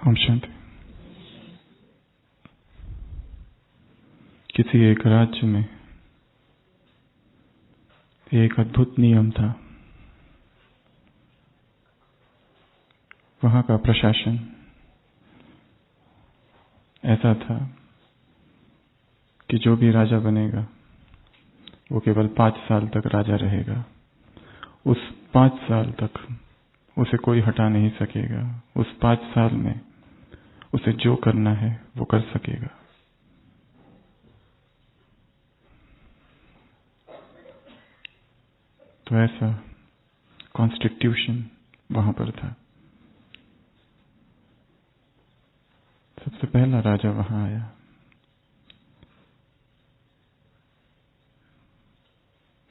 ओम शांति। किसी एक राज्य में एक अद्भुत नियम था। वहां का प्रशासन ऐसा था कि जो भी राजा बनेगा वो केवल 5 साल तक राजा रहेगा। उस 5 साल तक उसे कोई हटा नहीं सकेगा। उस 5 साल में उसे जो करना है वो कर सकेगा। तो ऐसा कॉन्स्टिट्यूशन वहां पर था। सबसे पहला राजा वहां आया।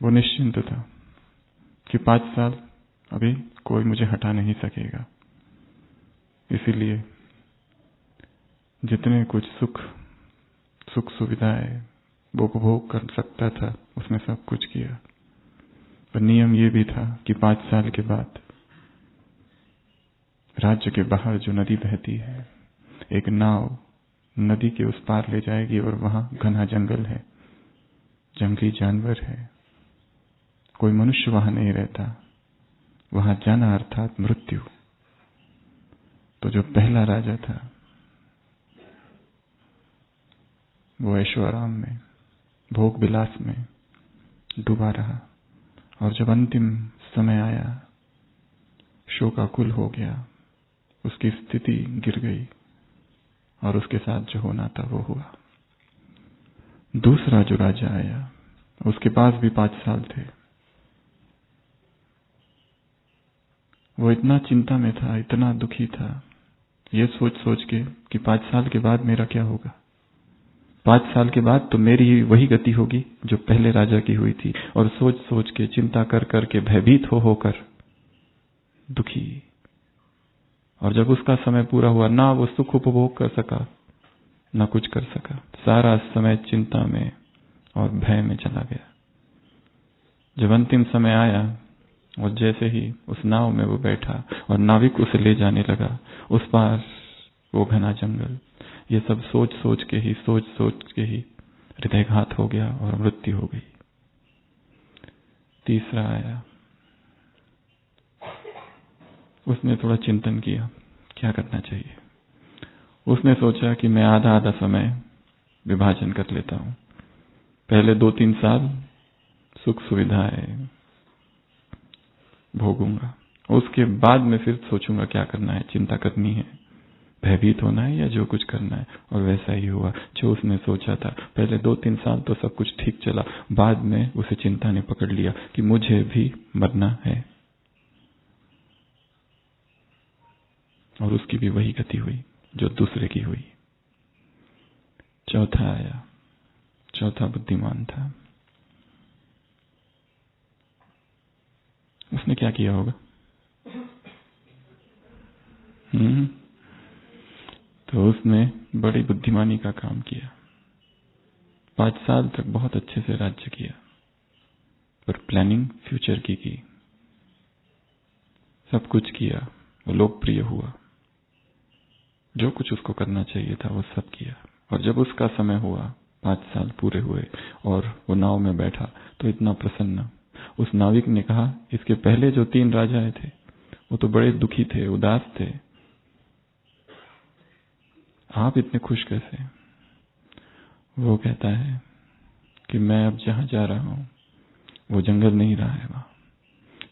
वो निश्चिंत था कि 5 साल अभी कोई मुझे हटा नहीं सकेगा। इसीलिए जितने कुछ सुख सुविधाएं वो उपभोग कर सकता था उसने सब कुछ किया। पर नियम ये भी था कि 5 साल के बाद राज्य के बाहर जो नदी बहती है, एक नाव नदी के उस पार ले जाएगी और वहां घना जंगल है, जंगली जानवर है, कोई मनुष्य वहां नहीं रहता। वहां जाना अर्थात मृत्यु। तो जो पहला राजा था वो ऐशोआराम में, भोग विलास में डूबा रहा। और जब अंतिम समय आया, शोकाकुल हो गया, उसकी स्थिति गिर गई और उसके साथ जो होना था वो हुआ। दूसरा जो राजा आया उसके पास भी 5 साल थे। वो इतना चिंता में था, इतना दुखी था, ये सोच सोच के कि 5 साल के बाद मेरा क्या होगा। 5 साल के बाद तो मेरी वही गति होगी जो पहले राजा की हुई थी। और सोच सोच के, चिंता कर करके, भयभीत होकर दुखी। और जब उसका समय पूरा हुआ, ना वो सुख उपभोग कर सका, ना कुछ कर सका। सारा समय चिंता में और भय में चला गया। जब अंतिम समय आया और जैसे ही उस नाव में वो बैठा और नाविक उसे ले जाने लगा, उस पार वो घना जंगल, ये सब सोच सोच के ही हृदयघात हो गया और मृत्यु हो गई। तीसरा आया, उसने थोड़ा चिंतन किया क्या करना चाहिए। उसने सोचा कि मैं आधा आधा समय विभाजन कर लेता हूं। पहले 2-3 साल सुख सुविधाएं भोगूंगा, उसके बाद में फिर सोचूंगा क्या करना है, चिंता करनी है, भयभीत होना है या जो कुछ करना है। और वैसा ही हुआ जो उसने सोचा था। पहले 2-3 साल तो सब कुछ ठीक चला, बाद में उसे चिंता ने पकड़ लिया कि मुझे भी मरना है। और उसकी भी वही गति हुई जो दूसरे की हुई। चौथा आया, चौथा बुद्धिमान था। उसने क्या किया होगा? तो उसने बड़ी बुद्धिमानी का काम किया। 5 साल तक बहुत अच्छे से राज्य किया, पर प्लानिंग फ्यूचर की सब कुछ किया। वो लोकप्रिय हुआ, जो कुछ उसको करना चाहिए था वो सब किया। और जब उसका समय हुआ, 5 साल पूरे हुए और वो नाव में बैठा, तो इतना प्रसन्न। उस नाविक ने कहा, इसके पहले जो 3 राजाएं थे वो तो बड़े दुखी थे, उदास थे, आप इतने खुश कैसे? वो कहता है कि मैं अब जहां जा रहा हूं वो जंगल नहीं रहा है वहां।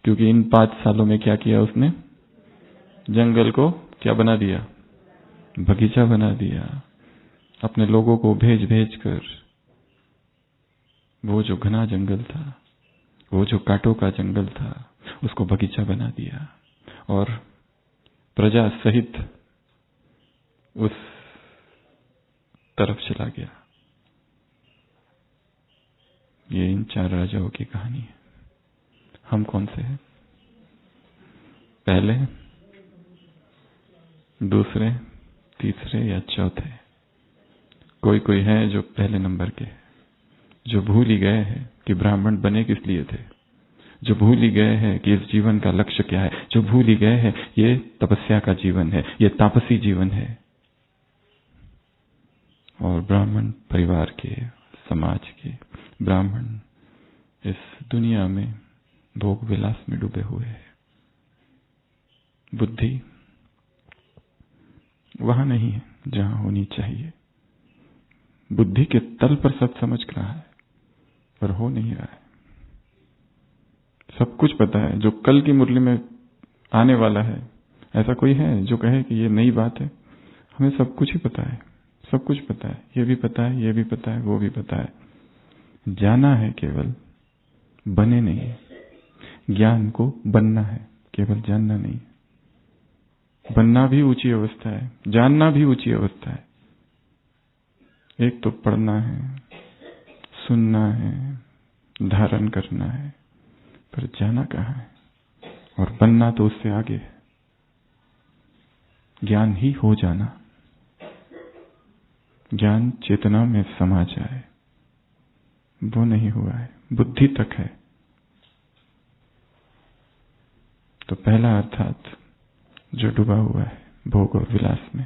क्योंकि इन 5 सालों में क्या किया उसने? जंगल को क्या बना दिया? बगीचा बना दिया। अपने लोगों को भेज भेज कर वो जो घना जंगल था, वो जो कांटों का जंगल था, उसको बगीचा बना दिया और प्रजा सहित उस तरफ चला गया। ये इन 4 राजाओं की कहानी है। हम कौन से हैं? पहले, दूसरे, तीसरे या चौथे? कोई है जो पहले नंबर के, जो भूल ही गए हैं कि ब्राह्मण बने किस लिए थे, जो भूल ही गए हैं कि इस जीवन का लक्ष्य क्या है, जो भूल ही गए हैं ये तपस्या का जीवन है, ये तापसी जीवन है। और ब्राह्मण परिवार के, समाज के ब्राह्मण इस दुनिया में भोग विलास में डूबे हुए हैं। बुद्धि वहां नहीं है जहां होनी चाहिए। बुद्धि के तल पर सब समझ रहा है पर हो नहीं रहा है। सब कुछ पता है जो कल की मुरली में आने वाला है। ऐसा कोई है जो कहे कि ये नई बात है? हमें सब कुछ ही पता है, सब कुछ पता है, ये भी पता है, ये भी पता है, वो भी पता है। जाना है केवल, बने नहीं है। ज्ञान को बनना है, केवल जानना नहीं। बनना भी ऊंची अवस्था है, जानना भी ऊंची अवस्था है। एक तो पढ़ना है, सुनना है, धारण करना है, पर जाना कहाँ है? और बनना तो उससे आगे है। ज्ञान ही हो जाना, ज्ञान चेतना में समा जाए, वो नहीं हुआ है, बुद्धि तक है। तो पहला अर्थात जो डूबा हुआ है भोग और विलास में,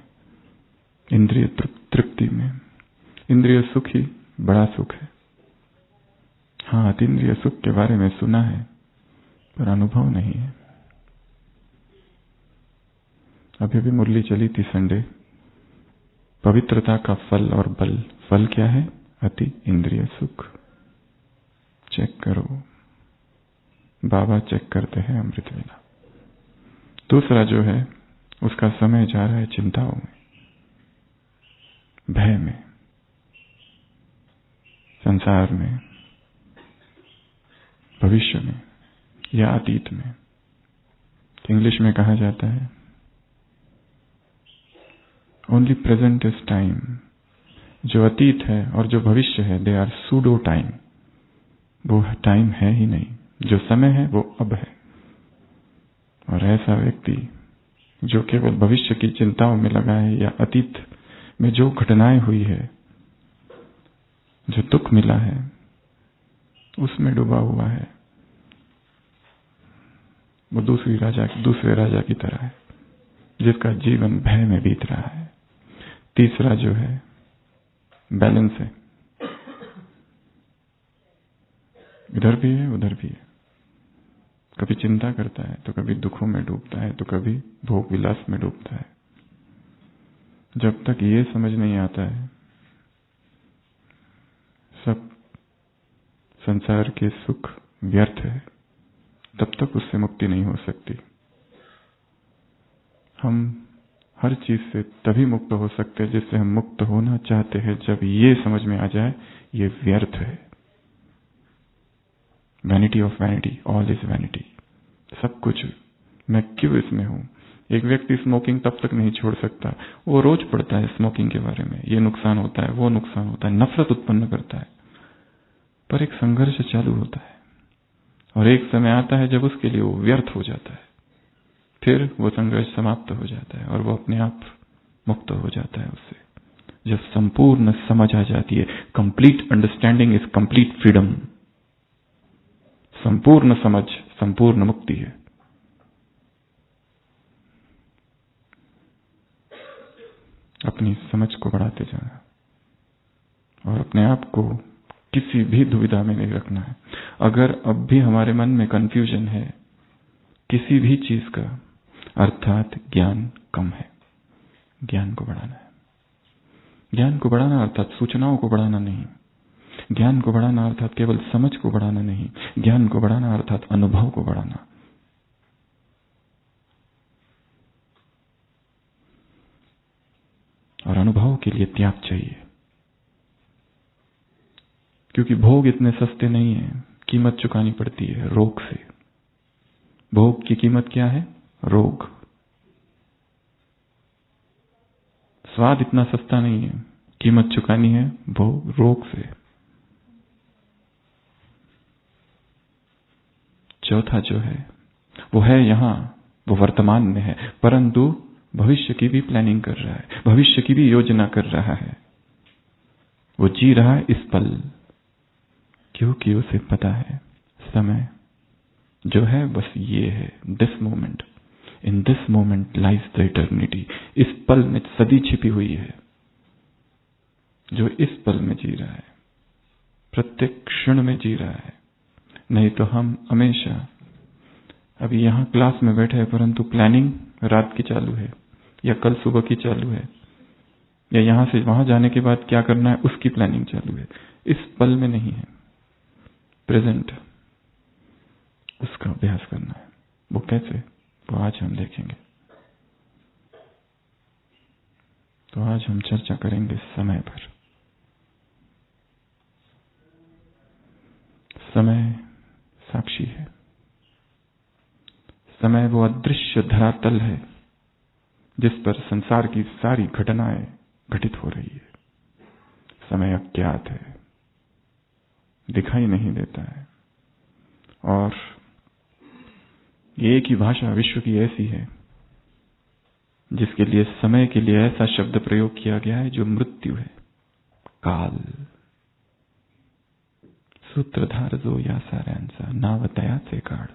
इंद्रिय तृप्ति में। इंद्रिय सुख ही बड़ा सुख है। हाँ, अतीन्द्रिय सुख के बारे में सुना है पर अनुभव नहीं है। अभी भी मुरली चली थी संडे, पवित्रता का फल और बल। फल क्या है? अति इंद्रिय सुख। चेक करो, बाबा चेक करते हैं अमृत वेला। दूसरा जो है उसका समय जा रहा है चिंताओं में, भय में, संसार में, भविष्य में या अतीत में। इंग्लिश में कहा जाता है ओनली प्रेजेंट इज टाइम। जो अतीत है और जो भविष्य है दे आर सूडो टाइम। वो टाइम है ही नहीं, जो समय है वो अब है। और ऐसा व्यक्ति जो केवल भविष्य की चिंताओं में लगा है या अतीत में जो घटनाएं हुई है, जो दुख मिला है, उसमें डूबा हुआ है, वो दूसरे राजा की तरह है जिसका जीवन भय में बीत रहा है। तीसरा जो है बैलेंस है, इधर भी है उधर भी है। कभी चिंता करता है तो कभी दुखों में डूबता है तो कभी भोग विलास में डूबता है। जब तक ये समझ नहीं आता है सब संसार के सुख व्यर्थ है, तब तक उससे मुक्ति नहीं हो सकती। हम हर चीज से तभी मुक्त हो सकते हैं जिससे हम मुक्त होना चाहते हैं, जब ये समझ में आ जाए ये व्यर्थ है। Vanity of vanity, all is vanity. सब कुछ मैं क्यों इसमें हूं। एक व्यक्ति स्मोकिंग तब तक नहीं छोड़ सकता, वो रोज पढ़ता है स्मोकिंग के बारे में, ये नुकसान होता है, वो नुकसान होता है, नफरत उत्पन्न करता है, पर एक संघर्ष चालू होता है और एक समय आता है जब उसके लिए वो व्यर्थ हो जाता है। फिर वो संघर्ष समाप्त हो जाता है और वो अपने आप मुक्त हो जाता है उससे। जब संपूर्ण समझ आ जाती है, complete understanding is complete freedom. संपूर्ण समझ संपूर्ण मुक्ति है। अपनी समझ को बढ़ाते जाना और अपने आप को किसी भी दुविधा में नहीं रखना है। अगर अब भी हमारे मन में कंफ्यूजन है किसी भी चीज का, अर्थात ज्ञान कम है। ज्ञान को बढ़ाना है। ज्ञान को बढ़ाना अर्थात सूचनाओं को बढ़ाना नहीं। ज्ञान को बढ़ाना अर्थात केवल समझ को बढ़ाना नहीं। ज्ञान को बढ़ाना अर्थात अनुभव को बढ़ाना। और अनुभव के लिए त्याग चाहिए, क्योंकि भोग इतने सस्ते नहीं है। कीमत चुकानी पड़ती है रोग से। भोग की कीमत क्या है? रोग। स्वाद इतना सस्ता नहीं है, कीमत चुकानी है भोग रोग से। चौथा जो है वो है यहां, वो वर्तमान में है, परंतु भविष्य की भी प्लानिंग कर रहा है, भविष्य की भी योजना कर रहा है। वो जी रहा है इस पल, क्योंकि उसे पता है समय जो है बस ये है, this moment. In this moment lies the eternity. इस पल में सदी छिपी हुई है। जो इस पल में जी रहा है, प्रत्येक क्षण में जी रहा है। नहीं तो हम हमेशा अभी यहां क्लास में बैठे हैं, परंतु प्लानिंग रात की चालू है, या कल सुबह की चालू है, या यहां से वहां जाने के बाद क्या करना है उसकी प्लानिंग चालू है। इस पल में नहीं है, प्रेजेंट, उसका अभ्यास करना है। वो कैसे, वो आज हम देखेंगे। तो आज हम चर्चा करेंगे समय पर। समय साक्षी है। समय वो अदृश्य धरातल है जिस पर संसार की सारी घटनाएं घटित हो रही है। समय अज्ञात है, दिखाई नहीं देता है, और एक ही भाषा विश्व की ऐसी है जिसके लिए समय के लिए ऐसा शब्द प्रयोग किया गया है जो मृत्यु है, काल। सूत्रधार जो या सारांसा नावतया से काल।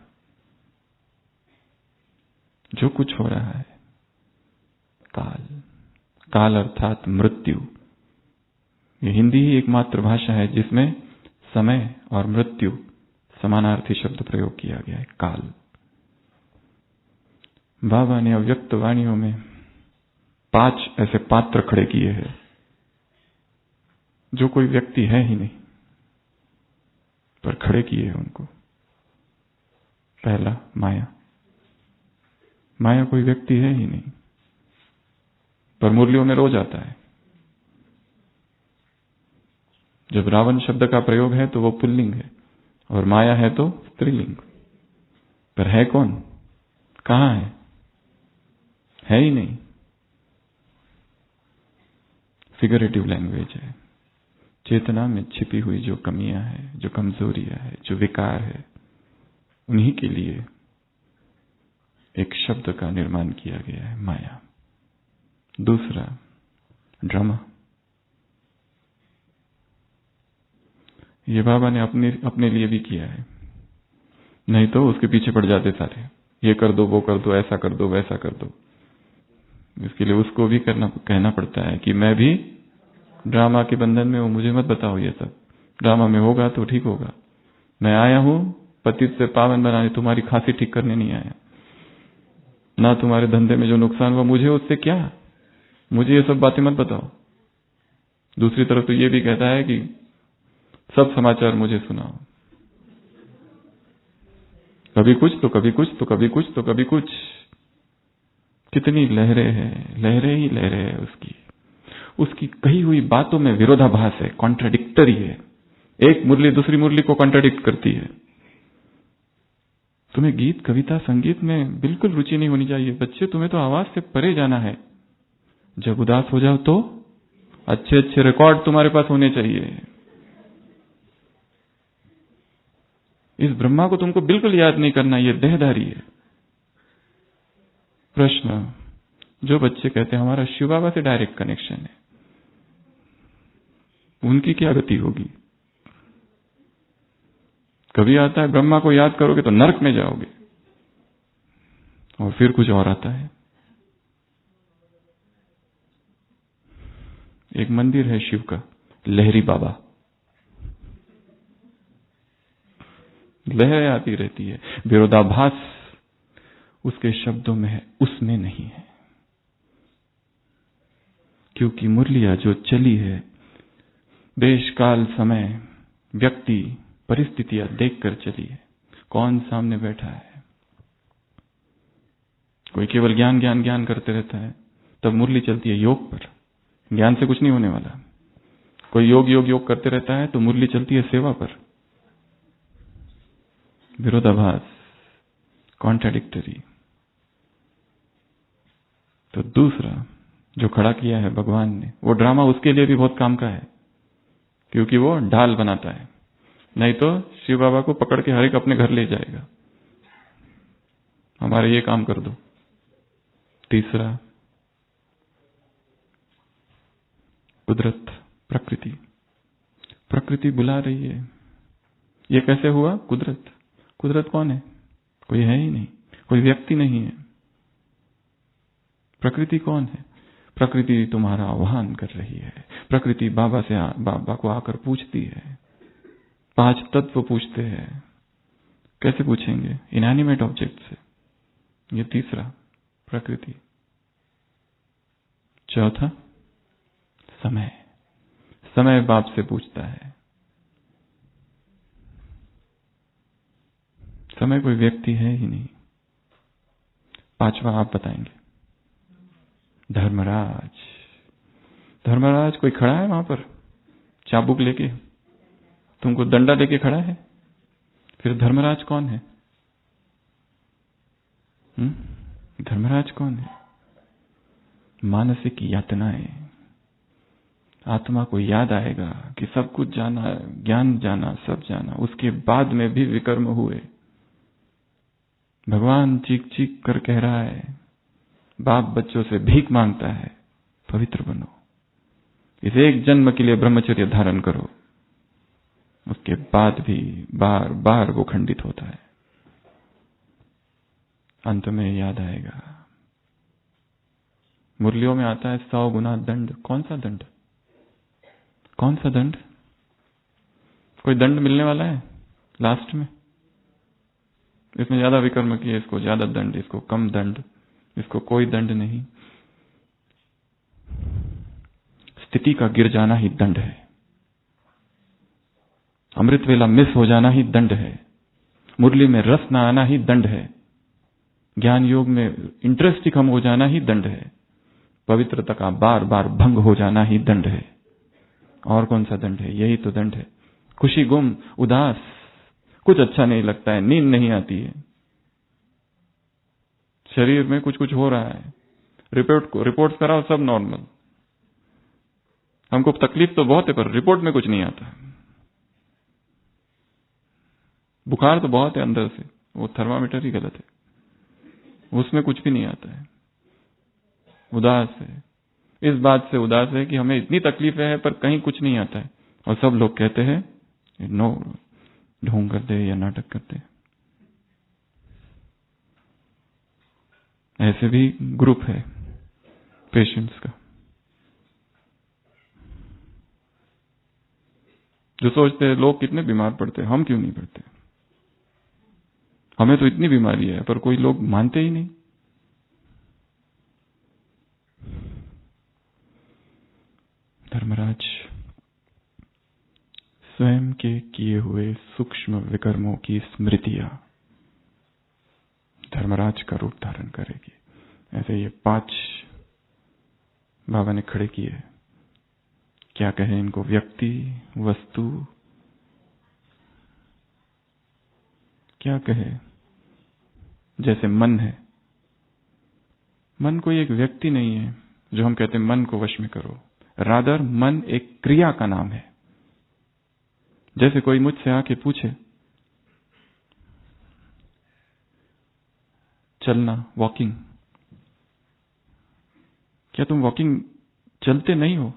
जो कुछ हो रहा है काल, काल अर्थात मृत्यु। ये हिंदी ही एकमात्र भाषा है जिसमें समय और मृत्यु समानार्थी शब्द प्रयोग किया गया है, काल। बाबा ने अव्यक्त वाणियों में 5 ऐसे पात्र खड़े किए हैं जो कोई व्यक्ति है ही नहीं, पर खड़े किए हैं उनको। पहला माया। माया कोई व्यक्ति है ही नहीं, पर मुरलियों में रोज आता है। जब रावण शब्द का प्रयोग है तो वो पुल्लिंग है, और माया है तो स्त्रीलिंग। पर है कौन, कहां है ही नहीं। फिगरेटिव लैंग्वेज है। चेतना में छिपी हुई जो कमियां हैं, जो कमजोरियां हैं, जो विकार है, उन्हीं के लिए एक शब्द का निर्माण किया गया है, माया। दूसरा ड्रामा। ये बाबा ने अपने लिए भी किया है, नहीं तो उसके पीछे पड़ जाते सारे। ये कर दो, वो कर दो, ऐसा कर दो, वैसा कर दो। इसके लिए उसको भी कहना पड़ता है कि मैं भी ड्रामा के बंधन में हूं, मुझे मत बताओ ये सब। ड्रामा में होगा तो ठीक होगा। मैं आया हूं पतित से पावन बनाने, तुम्हारी खांसी ठीक करने नहीं आया। ना तुम्हारे धंधे में जो नुकसान हुआ मुझे उससे क्या, मुझे ये सब बातें मत बताओ। दूसरी तरफ तो ये भी कहता है कि सब समाचार मुझे सुनाओ। कभी कुछ तो कभी कुछ तो कभी कुछ तो कभी कुछ। कितनी लहरें हैं, लहरें ही लहरें है उसकी कही हुई बातों में विरोधाभास है, कॉन्ट्राडिक्टरी है। एक मुरली दूसरी मुरली को कॉन्ट्राडिक्ट करती है। तुम्हें गीत, कविता, संगीत में बिल्कुल रुचि नहीं होनी चाहिए। बच्चे, तुम्हें तो आवाज से परे जाना है। जब उदास हो जाओ तो अच्छे अच्छे रिकॉर्ड तुम्हारे पास होने चाहिए। इस ब्रह्मा को तुमको बिल्कुल याद नहीं करना, ये देहधारी है। प्रश्न, जो बच्चे कहते हैं हमारा शिव बाबा से डायरेक्ट कनेक्शन है, उनकी क्या गति होगी? कभी आता है ब्रह्मा को याद करोगे तो नरक में जाओगे, और फिर कुछ और आता है। एक मंदिर है शिव का, लहरी बाबा। लहरें आती रहती है, विरोधाभास उसके शब्दों में है, उसमें नहीं है। क्योंकि मुरलिया जो चली है, देश काल समय व्यक्ति परिस्थितियां देखकर चली है। कौन सामने बैठा है? कोई केवल ज्ञान ज्ञान ज्ञान करते रहता है, तब मुरली चलती है योग पर। ज्ञान से कुछ नहीं होने वाला। कोई योग योग योग करते रहता है तो मुरली चलती है सेवा पर। विरोधाभास, कॉन्ट्राडिक्टरी। तो दूसरा जो खड़ा किया है भगवान ने, वो ड्रामा उसके लिए भी बहुत काम का है, क्योंकि वो ढाल बनाता है। नहीं तो शिव बाबा को पकड़ के हर एक अपने घर ले जाएगा, हमारे ये काम कर दो। तीसरा कुदरत, प्रकृति। प्रकृति बुला रही है। ये कैसे हुआ? कुदरत। कुदरत कौन है? कोई है ही नहीं, कोई व्यक्ति नहीं है। प्रकृति कौन है? प्रकृति तुम्हारा आह्वान कर रही है। प्रकृति बाबा को आकर पूछती है। 5 तत्व पूछते हैं। कैसे पूछेंगे? इनएनिमेट ऑब्जेक्ट से। ये तीसरा, प्रकृति। चौथा, समय। समय बाप से पूछता है। समय कोई व्यक्ति है ही नहीं। 5वां आप बताएंगे। धर्मराज। धर्मराज कोई खड़ा है वहां पर चाबुक लेके, तुमको डंडा लेके खड़ा है? फिर धर्मराज कौन है? धर्मराज कौन है? मानसिक यातनाएं। आत्मा को याद आएगा कि सब कुछ जाना, ज्ञान जाना, सब जाना, उसके बाद में भी विकर्म हुए। भगवान चीख चीख कर कह रहा है, बाप बच्चों से भीख मांगता है, पवित्र बनो, इस एक जन्म के लिए ब्रह्मचर्य धारण करो। उसके बाद भी बार बार वो खंडित होता है। अंत में याद आएगा। मुरलियों में आता है 100 गुना दंड। कौन सा दंड? कौन सा दंड? कोई दंड मिलने वाला है लास्ट में? इसमें ज्यादा विकर्म किए, इसको ज्यादा दंड, इसको कम दंड, इसको कोई दंड नहीं। स्थिति का गिर जाना ही दंड है। अमृत वेला मिस हो जाना ही दंड है। मुरली में रस न आना ही दंड है। ज्ञान योग में इंटरेस्ट ही कम हो जाना ही दंड है। पवित्रता का बार बार भंग हो जाना ही दंड है। और कौन सा दंड है? यही तो दंड है। खुशी गुम, उदास, कुछ अच्छा नहीं लगता है, नींद नहीं आती है, शरीर में कुछ कुछ हो रहा है, रिपोर्ट कराओ सब नॉर्मल, हमको तकलीफ तो बहुत है पर रिपोर्ट में कुछ नहीं आता। बुखार तो बहुत है अंदर से, वो थर्मामीटर ही गलत है, उसमें कुछ भी नहीं आता है। उदास है, इस बात से उदास है कि हमें इतनी तकलीफें हैं पर कहीं कुछ नहीं आता है, और सब लोग कहते हैं नो, ढोंग करते या नाटक करते। ऐसे भी ग्रुप है पेशेंट्स का जो सोचते हैं लोग कितने बीमार पड़ते हैं, हम क्यों नहीं पड़ते, हमें तो इतनी बीमारी है, पर कोई लोग मानते ही नहीं। धर्मराज स्वयं के किए हुए सूक्ष्म विकर्मों की स्मृतियां धर्मराज का रूप धारण करेगी। ऐसे ये 5 बाबा ने खड़े किए। क्या कहे इनको? व्यक्ति, वस्तु, क्या कहे? जैसे मन है, मन कोई एक व्यक्ति नहीं है जो हम कहते हैं मन को वश में करो। रादर मन एक क्रिया का नाम है। जैसे कोई मुझसे आके पूछे चलना, वॉकिंग, क्या तुम वॉकिंग चलते नहीं हो?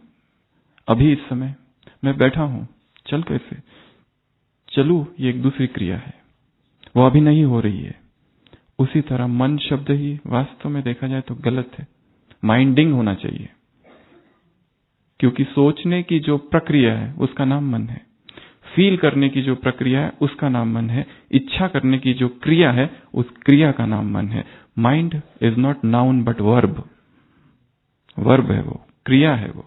अभी इस समय मैं बैठा हूं, चल कैसे चलूं? ये एक दूसरी क्रिया है, वो अभी नहीं हो रही है। उसी तरह मन शब्द ही वास्तव में देखा जाए तो गलत है, माइंडिंग होना चाहिए, क्योंकि सोचने की जो प्रक्रिया है उसका नाम मन है, फील करने की जो प्रक्रिया है उसका नाम मन है, इच्छा करने की जो क्रिया है उस क्रिया का नाम मन है। Mind is not noun but verb, verb है वो, क्रिया है वो।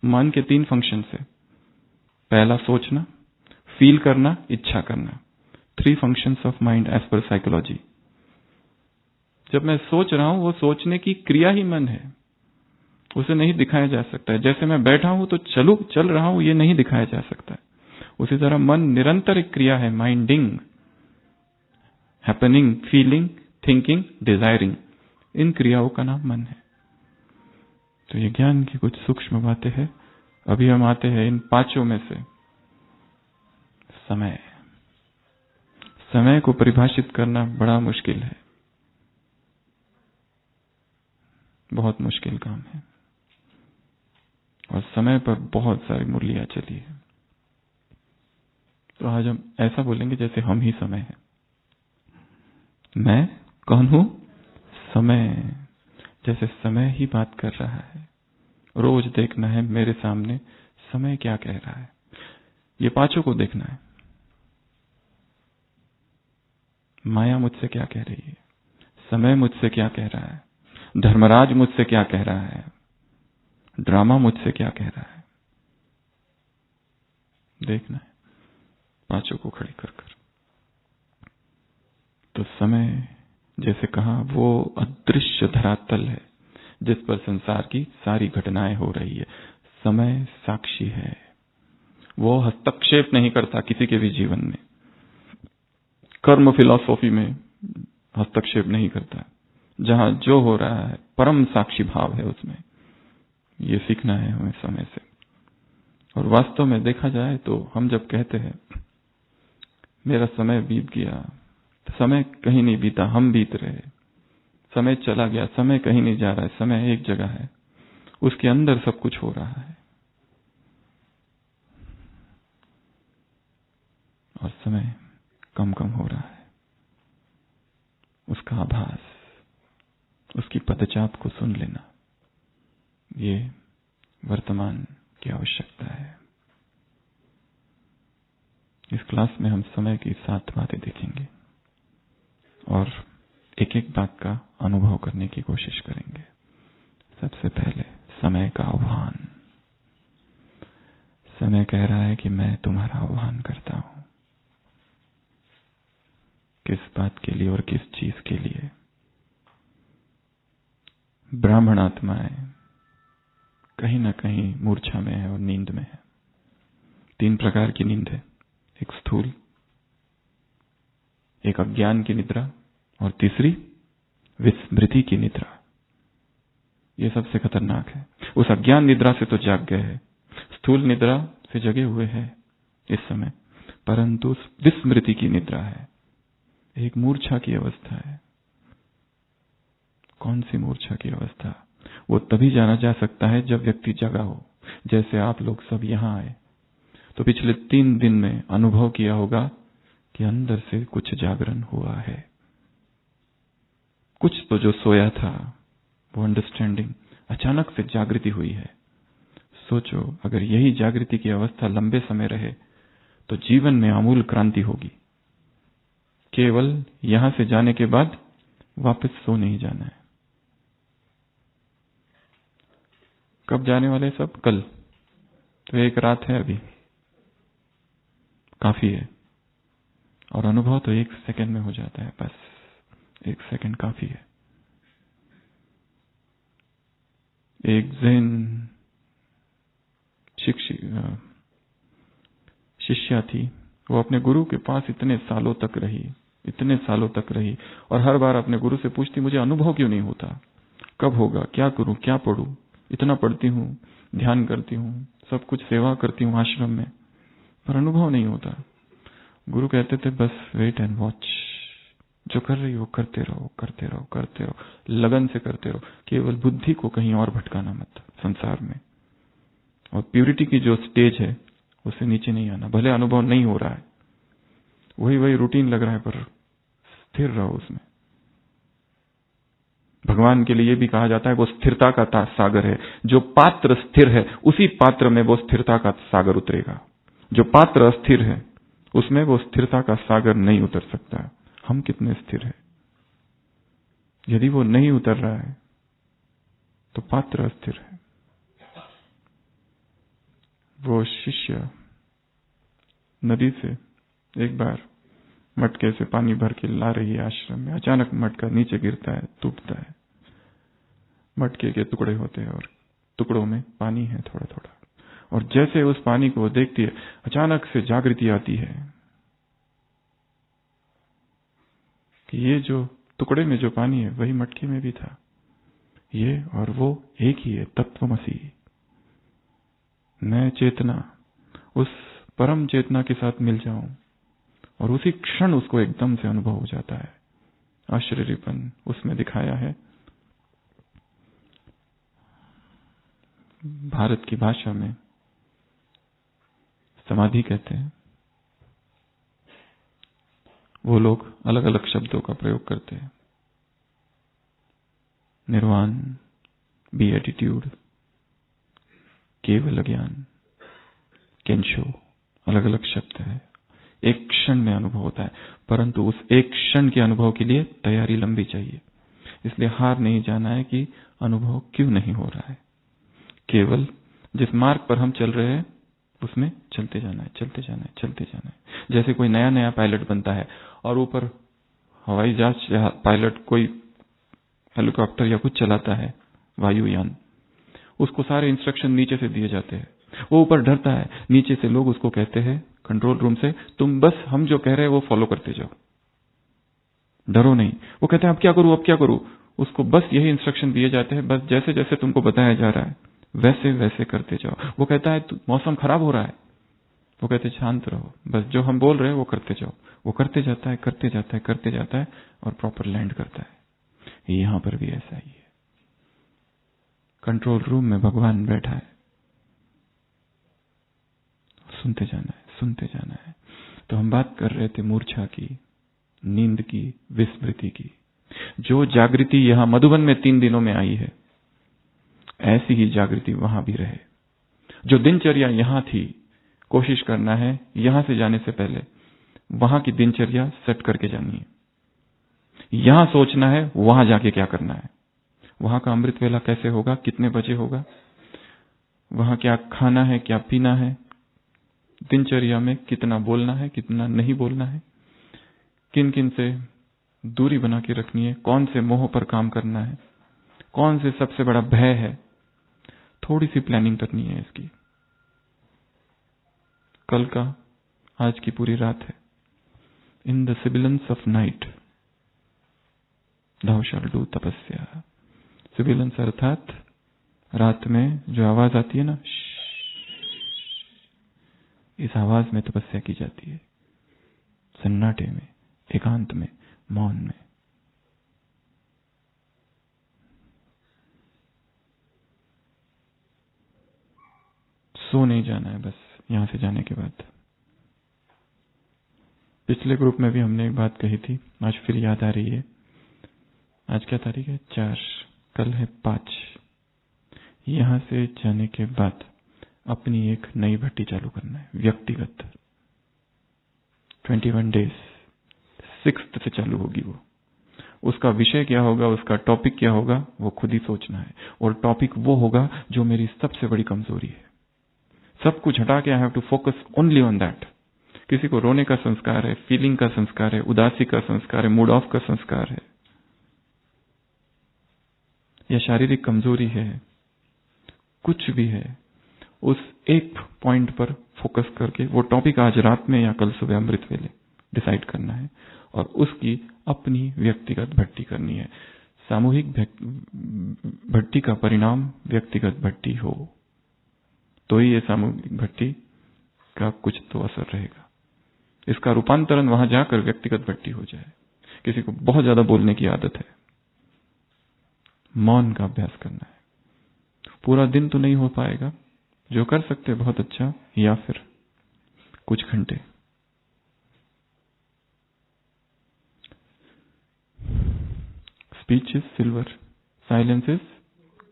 मन के 3 फंक्शंस है, पहला सोचना, फील करना, इच्छा करना। 3 functions of mind as per psychology. जब मैं सोच रहा हूं वो सोचने की क्रिया ही मन है, उसे नहीं दिखाया जा सकता है। जैसे मैं बैठा हूं तो चल रहा हूं, ये नहीं दिखाया जा सकता है। उसी तरह मन निरंतर एक क्रिया है, minding, happening, feeling, thinking, desiring, इन क्रियाओं का नाम मन है। तो ये ज्ञान की कुछ सूक्ष्म बातें हैं। अभी हम आते हैं इन 5 में से समय। समय को परिभाषित करना बड़ा मुश्किल है, बहुत मुश्किल काम है, और समय पर बहुत सारी मुरलियां चली है। तो आज हम ऐसा बोलेंगे जैसे हम ही समय है। मैं कौन हूं? समय। जैसे समय ही बात कर रहा है। रोज देखना है मेरे सामने समय क्या कह रहा है। ये पांचों को देखना है। माया मुझसे क्या कह रही है, समय मुझसे क्या कह रहा है, धर्मराज मुझसे क्या कह रहा है, ड्रामा मुझसे क्या कह रहा है। देखना है पांचों को खड़ी कर कर। तो समय, जैसे कहा, वो अदृश्य धरातल है जिस पर संसार की सारी घटनाएं हो रही है। समय साक्षी है, वो हस्तक्षेप नहीं करता किसी के भी जीवन में। कर्म फिलॉसफी में हस्तक्षेप नहीं करता। जहां जो हो रहा है परम साक्षी भाव है उसमें। ये सीखना है हमें समय से। और वास्तव में देखा जाए तो हम जब कहते हैं मेरा समय बीत गया, तो समय कहीं नहीं बीता, हम बीत रहे। समय चला गया, समय कहीं नहीं जा रहा है, समय एक जगह है, उसके अंदर सब कुछ हो रहा है। और समय कम कम हो रहा है। उसका आभास, उसकी पदचाप को सुन लेना, ये वर्तमान की आवश्यकता है। इस क्लास में हम समय की 7 बातें देखेंगे और एक एक बात का अनुभव करने की कोशिश करेंगे। सबसे पहले समय का आह्वान। समय कह रहा है कि मैं तुम्हारा आह्वान करता हूं। किस बात के लिए और किस चीज के लिए? ब्राह्मण आत्माएं कहीं ना कहीं मूर्छा में है और नींद में है। 3 प्रकार की नींद है, एक स्थूल, एक अज्ञान की निद्रा और तीसरी विस्मृति की निद्रा। ये सबसे खतरनाक है। उस अज्ञान निद्रा से तो जाग गए हैं, स्थूल निद्रा से जगे हुए हैं इस समय, परंतु विस्मृति की निद्रा है, एक मूर्छा की अवस्था है। कौन सी मूर्छा की अवस्था? वो तभी जाना जा सकता है जब व्यक्ति जगा हो। जैसे आप लोग सब यहां आए तो पिछले 3 दिन में अनुभव किया होगा कि अंदर से कुछ जागरण हुआ है। कुछ तो जो सोया था, वो अंडरस्टैंडिंग अचानक से जागृति हुई है। सोचो, अगर यही जागृति की अवस्था लंबे समय रहे तो जीवन में आमूल क्रांति होगी। केवल यहां से जाने के बाद वापस सो नहीं जाना है। कब जाने वाले सब? कल। तो एक रात है अभी, काफी है। और अनुभव तो 1 सेकंड में हो जाता है, बस 1 सेकंड काफी है। एक जैन शिष्या थी, वो अपने गुरु के पास इतने सालों तक रही और हर बार अपने गुरु से पूछती, मुझे अनुभव क्यों नहीं होता, कब होगा, क्या करूं, क्या पढ़ूं, इतना पढ़ती हूं, ध्यान करती हूं, सब कुछ सेवा करती हूं आश्रम में, पर अनुभव नहीं होता। गुरु कहते थे बस वेट एंड वॉच, जो कर रही हो करते रहो, करते रहो, करते रहो, लगन से करते रहो। केवल बुद्धि को कहीं और भटकाना मत संसार में। और प्यूरिटी की जो स्टेज है उससे नीचे नहीं आना। भले अनुभव नहीं हो रहा है, वही रूटीन लग रहा है, पर स्थिर रहो उसमें। भगवान के लिए भी कहा जाता है वो स्थिरता का सागर है। जो पात्र स्थिर है उसी पात्र में वो स्थिरता का सागर उतरेगा। जो पात्र अस्थिर है उसमें वो स्थिरता का सागर नहीं उतर सकता। हम कितने स्थिर हैं? यदि वो नहीं उतर रहा है तो पात्र अस्थिर है। वो शिष्य नदी से एक बार मटके से पानी भर के ला रही है आश्रम में। अचानक मटका नीचे गिरता है, टूटता है, मटके के टुकड़े होते हैं और टुकड़ों में पानी है थोड़ा थोड़ा। और जैसे उस पानी को वो देखती है, अचानक से जागृति आती है कि ये जो टुकड़े में जो पानी है वही मटके में भी था। ये और वो एक ही है, तत्वमसी। मैं चेतना उस परम चेतना के साथ मिल जाऊं और उसी क्षण उसको एकदम से अनुभव हो जाता है। आश्चर्यपन उसमें दिखाया है। भारत की भाषा में समाधि कहते हैं। वो लोग अलग अलग शब्दों का प्रयोग करते हैं। निर्वाण, बीएटिट्यूड, केवल ज्ञान, केंशो, अलग अलग शब्द है। एक क्षण में अनुभव होता है, परंतु उस एक क्षण के अनुभव के लिए तैयारी लंबी चाहिए। इसलिए हार नहीं जाना है कि अनुभव क्यों नहीं हो रहा है। केवल जिस मार्ग पर हम चल रहे हैं उसमें चलते जाना है, चलते जाना है, चलते जाना है। जैसे कोई नया नया पायलट बनता है और ऊपर हवाई जहाज पायलट कोई हेलीकॉप्टर या कुछ चलाता है, वायुयान, उसको सारे इंस्ट्रक्शन नीचे से दिए जाते हैं। वो ऊपर डरता है, नीचे से लोग उसको कहते हैं कंट्रोल रूम से, तुम बस हम जो कह रहे हैं वो फॉलो करते जाओ, डरो नहीं। वो कहते हैं अब क्या करूं, अब क्या करूं। उसको बस यही इंस्ट्रक्शन दिए जाते हैं, बस जैसे जैसे तुमको बताया जा रहा है वैसे वैसे करते जाओ। वो कहता है मौसम खराब हो रहा है, वो कहते शांत रहो, बस जो हम बोल रहे हैं वो करते जाओ। वो करते जाता है, करते जाता है, करते जाता है और प्रॉपर लैंड करता है। यहां पर भी ऐसा ही है। कंट्रोल रूम में भगवान बैठा है, सुनते जाना है, सुनते जाना है। तो हम बात कर रहे थे मूर्छा की, नींद की, विस्मृति की। जो जागृति यहां मधुबन में 3 दिनों में आई है, ऐसी ही जागृति वहां भी रहे। जो दिनचर्या यहां थी, कोशिश करना है यहां से जाने से पहले वहां की दिनचर्या सेट करके जानी है। यहां सोचना है वहां जाके क्या करना है, वहां का अमृत वेला कैसे होगा, कितने बजे होगा, वहां क्या खाना है, क्या पीना है, दिनचर्या में कितना बोलना है, कितना नहीं बोलना है, किन किन से दूरी बना के रखनी है, कौन से मोह पर काम करना है, कौन से सबसे बड़ा भय है। थोड़ी सी प्लानिंग करनी है इसकी। कल का, आज की पूरी रात है। In the sibilance of night thou shalt do तपस्या। सिबिलेंस अर्थात रात में जो आवाज आती है ना, इस आवाज में तपस्या की जाती है। सन्नाटे में, एकांत में, मौन में। सो नहीं जाना है बस यहां से जाने के बाद। पिछले ग्रुप में भी हमने एक बात कही थी, आज फिर याद आ रही है। आज क्या तारीख है? 4, कल है 5। यहां से जाने के बाद अपनी एक नई भट्टी चालू करना है, व्यक्तिगत। 21 डेज 6th से चालू होगी वो। उसका विषय क्या होगा, उसका टॉपिक क्या होगा, वो खुद ही सोचना है। और टॉपिक वो होगा जो मेरी सबसे बड़ी कमजोरी है। सब कुछ हटा के I have to focus only on that. किसी को रोने का संस्कार है, फीलिंग का संस्कार है, उदासी का संस्कार है, मूड ऑफ का संस्कार है, या शारीरिक कमजोरी है, कुछ भी है, उस एक पॉइंट पर फोकस करके वो टॉपिक आज रात में या कल सुबह अमृत वेले डिसाइड करना है और उसकी अपनी व्यक्तिगत भट्टी करनी है। सामूहिक भट्टी का परिणाम व्यक्तिगत भट्टी हो तो ही ये सामूहिक भट्टी का कुछ तो असर रहेगा। इसका रूपांतरण वहां जाकर व्यक्तिगत भट्टी हो जाए। किसी को बहुत ज्यादा बोलने की आदत है, मौन का अभ्यास करना है। पूरा दिन तो नहीं हो पाएगा, जो कर सकते बहुत अच्छा, या फिर कुछ घंटे। Speech is silver, silence is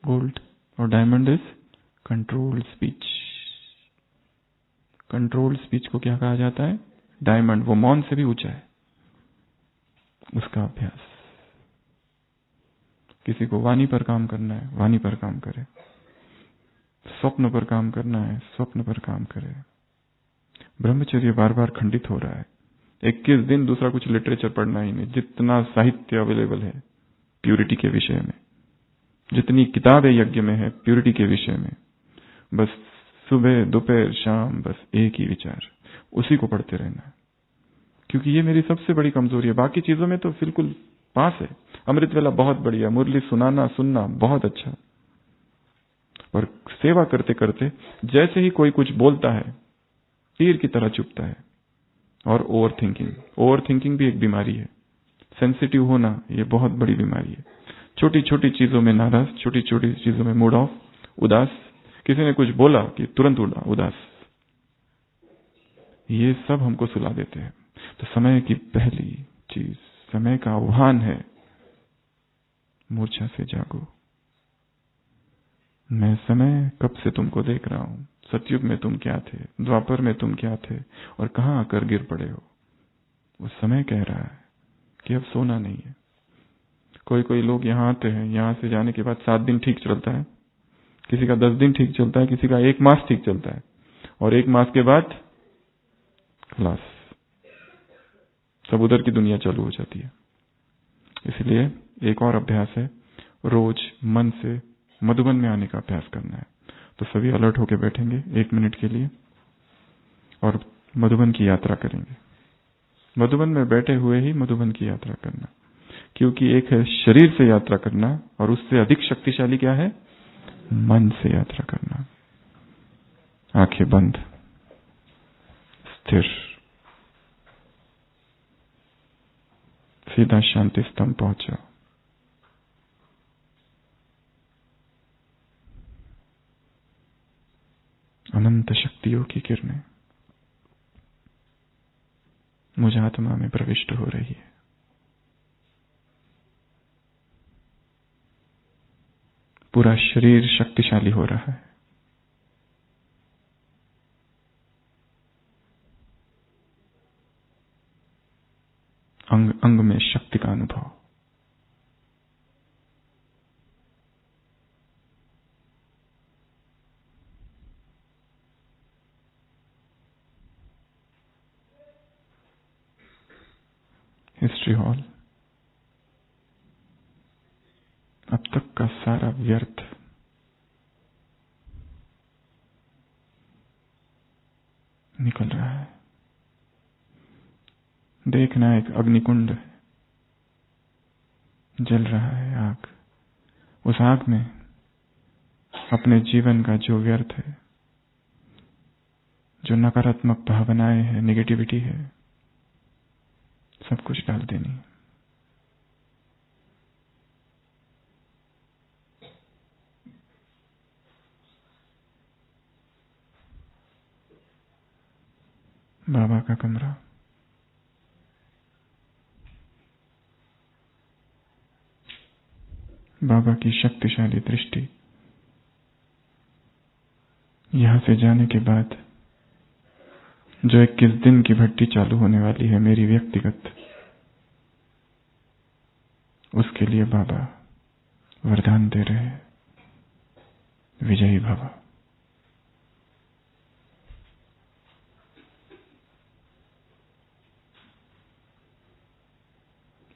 gold और diamond is controlled speech. Controlled speech को क्या कहा जाता है? डायमंड। वो मौन से भी ऊंचा है। उसका अभ्यास। किसी को वाणी पर काम करना है, वाणी पर काम करे। स्वप्न पर काम करना है, स्वप्न पर काम करे। ब्रह्मचर्य बार बार खंडित हो रहा है। 21 दिन दूसरा कुछ लिटरेचर पढ़ना ही नहीं। जितना साहित्य अवेलेबल है प्यूरिटी के विषय में, जितनी किताबें यज्ञ में है प्यूरिटी के विषय में, बस सुबह दोपहर शाम बस एक ही विचार, उसी को पढ़ते रहना है। क्योंकि ये मेरी सबसे बड़ी कमजोरी है। बाकी चीजों में तो बिल्कुल पास है। अमृत वेला बहुत बढ़िया, मुरली सुनाना सुनना बहुत अच्छा, पर सेवा करते करते जैसे ही कोई कुछ बोलता है तीर की तरह चुभता है। और ओवर थिंकिंग भी एक बीमारी है। सेंसिटिव होना ये बहुत बड़ी बीमारी है। छोटी छोटी चीजों में नाराज, छोटी छोटी चीजों में मूड ऑफ, उदास। किसी ने कुछ बोला कि तुरंत उदास। ये सब हमको सुला देते हैं। तो समय की पहली चीज, समय का आह्वान है, मूर्छा से जागो। मैं समय कब से तुमको देख रहा हूं। सतयुग में तुम क्या थे, द्वापर में तुम क्या थे, और कहां आकर गिर पड़े हो। वो समय कह रहा है कि अब सोना नहीं है। कोई लोग यहाँ आते हैं, यहां से जाने के बाद 7 दिन ठीक चलता है, किसी का 10 दिन ठीक चलता है, किसी का 1 मास ठीक चलता है, और 1 मास के बाद खलास, सब उधर की दुनिया चालू हो जाती है। इसलिए एक और अभ्यास है, रोज मन से मधुबन में आने का अभ्यास करना है। तो सभी अलर्ट होकर बैठेंगे 1 मिनट के लिए और मधुबन की यात्रा करेंगे। मधुबन में बैठे हुए ही मधुबन की यात्रा करना, क्योंकि एक है शरीर से यात्रा करना और उससे अधिक शक्तिशाली क्या है, मन से यात्रा करना। आंखें बंद, स्थिर, सीधा शांति स्तंभ पहुंचो। अनंत शक्तियों की किरणें मुझ आत्मा में प्रविष्ट हो रही है। पूरा शरीर शक्तिशाली हो रहा है। अंग अंग में शक्ति का अनुभव। हिस्ट्री हॉल, अब तक का सारा व्यर्थ निकल रहा है। देखना, एक अग्निकुंड जल रहा है, आग। उस आग में अपने जीवन का जो व्यर्थ है, जो नकारात्मक भावनाएं हैं, नेगेटिविटी है, सब कुछ डाल देनी। बाबा का कमरा, बाबा की शक्तिशाली दृष्टि। यहां से जाने के बाद जो 21 दिन की भट्टी चालू होने वाली है मेरी व्यक्तिगत, उसके लिए बाबा वरदान दे रहे हैं, विजयी भव।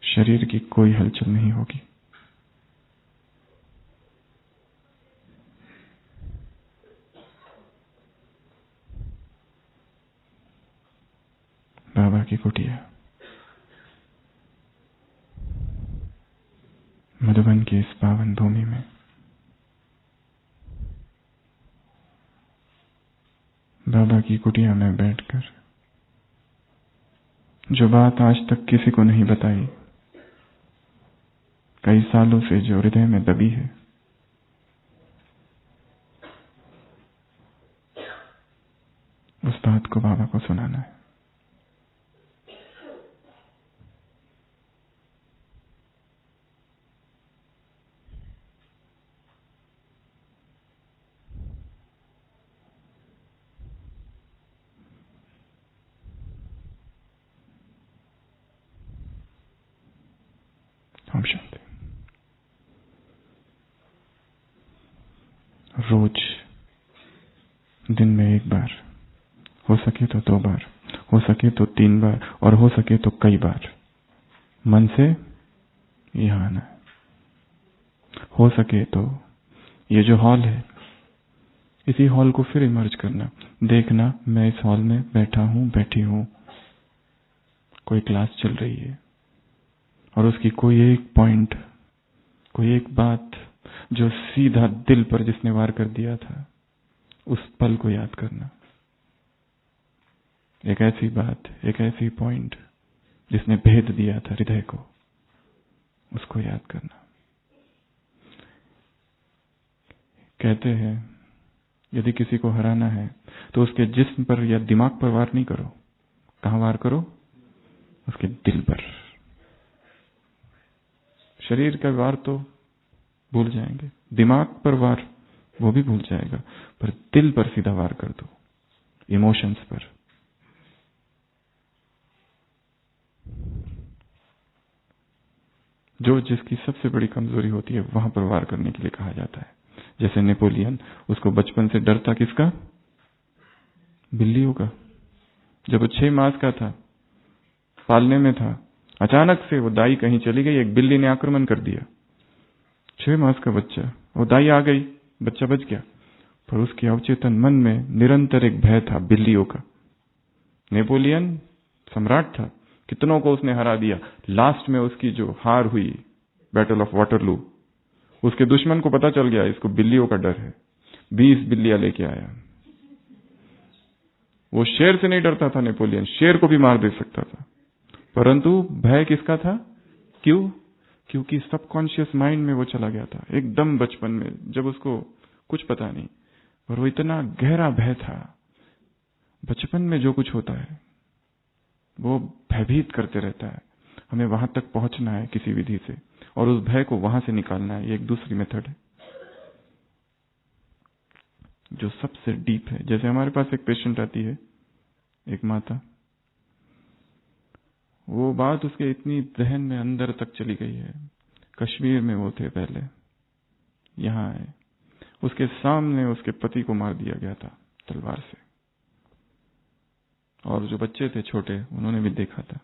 शरीर की कोई हलचल नहीं होगी। बाबा की कुटिया, मधुबन की इस पावन भूमि में बाबा की कुटिया में बैठकर जो बात आज तक किसी को नहीं बताई, कई सालों से जो हृदय में दबी है, उस बात को बाबा को सुनाना है। ओम शांति। रोज दिन में 1 बार, हो सके तो 2 बार, हो सके तो 3 बार, और हो सके तो कई बार मन से यहां आना है। हो सके तो ये जो हॉल है, इसी हॉल को फिर इमर्ज करना, देखना मैं इस हॉल में बैठा हूं, बैठी हूं, कोई क्लास चल रही है, और उसकी कोई एक पॉइंट, कोई एक बात जो सीधा दिल पर जिसने वार कर दिया था, उस पल को याद करना। एक ऐसी बात, एक ऐसी पॉइंट जिसने भेद दिया था हृदय को, उसको याद करना। कहते हैं यदि किसी को हराना है तो उसके जिस्म पर या दिमाग पर वार नहीं करो। कहां वार करो? उसके दिल पर। शरीर का वार तो भूल जाएंगे, दिमाग पर वार वो भी भूल जाएगा, पर दिल पर सीधा वार कर दो, इमोशंस पर। जो जिसकी सबसे बड़ी कमजोरी होती है वहां पर वार करने के लिए कहा जाता है। जैसे नेपोलियन, उसको बचपन से डर था किसका? बिल्लियों का। जब वो 6 मास का था, पालने में था, अचानक से वो दाई कहीं चली गई, एक बिल्ली ने आक्रमण कर दिया। 6 मास का बच्चा, वो दाई आ गई, बच्चा बच गया, पर उसके अवचेतन मन में निरंतर एक भय था बिल्लियों का। नेपोलियन सम्राट था, कितनों को उसने हरा दिया। लास्ट में उसकी जो हार हुई, बैटल ऑफ वाटरलू, उसके दुश्मन को पता चल गया इसको बिल्लियों का डर है, 20 बिल्लियां लेके आया। वो शेर से नहीं डरता था नेपोलियन, शेर को भी मार दे सकता था, परंतु भय किसका था? क्यों? क्योंकि सबकॉन्शियस माइंड में वो चला गया था एकदम बचपन में, जब उसको कुछ पता नहीं, और वो इतना गहरा भय था। बचपन में जो कुछ होता है वो भयभीत करते रहता है। हमें वहां तक पहुंचना है किसी विधि से, और उस भय को वहां से निकालना है। ये एक दूसरी मेथड है जो सबसे डीप है। जैसे हमारे पास एक पेशेंट आती है, एक माता, वो बात उसके इतनी जहन में अंदर तक चली गई है। कश्मीर में वो थे पहले, यहां आए, उसके सामने उसके पति को मार दिया गया था तलवार से, और जो बच्चे थे छोटे उन्होंने भी देखा था।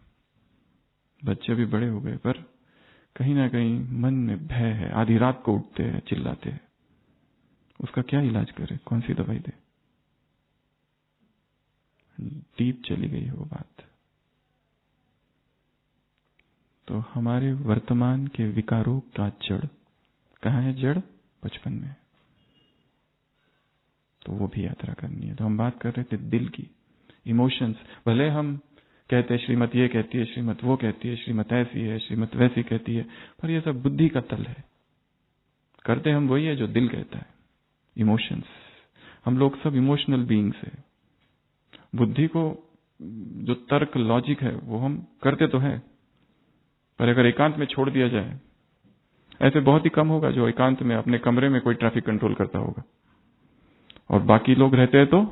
बच्चे भी बड़े हो गए, पर कहीं ना कहीं मन में भय है। आधी रात को उठते हैं, चिल्लाते हैं। उसका क्या इलाज करे, कौन सी दवाई दे? डीप चली गई है वो बात। तो हमारे वर्तमान के विकारों का जड़ कहाँ है? जड़ बचपन में। तो वो भी यात्रा करनी है। तो हम बात कर रहे थे दिल की, इमोशंस। भले हम कहते हैं श्रीमत ये कहती है, श्रीमत वो कहती है, श्रीमत ऐसी है, श्रीमत वैसी कहती है, पर ये सब बुद्धि का तल है। करते हम वही है जो दिल कहता है, इमोशंस। हम लोग सब इमोशनल बीइंग्स है। बुद्धि को, जो तर्क लॉजिक है, वो हम करते तो है, पर अगर एकांत में छोड़ दिया जाए, ऐसे बहुत ही कम होगा जो एकांत में अपने कमरे में कोई ट्रैफिक कंट्रोल करता होगा, और बाकी लोग रहते हैं तो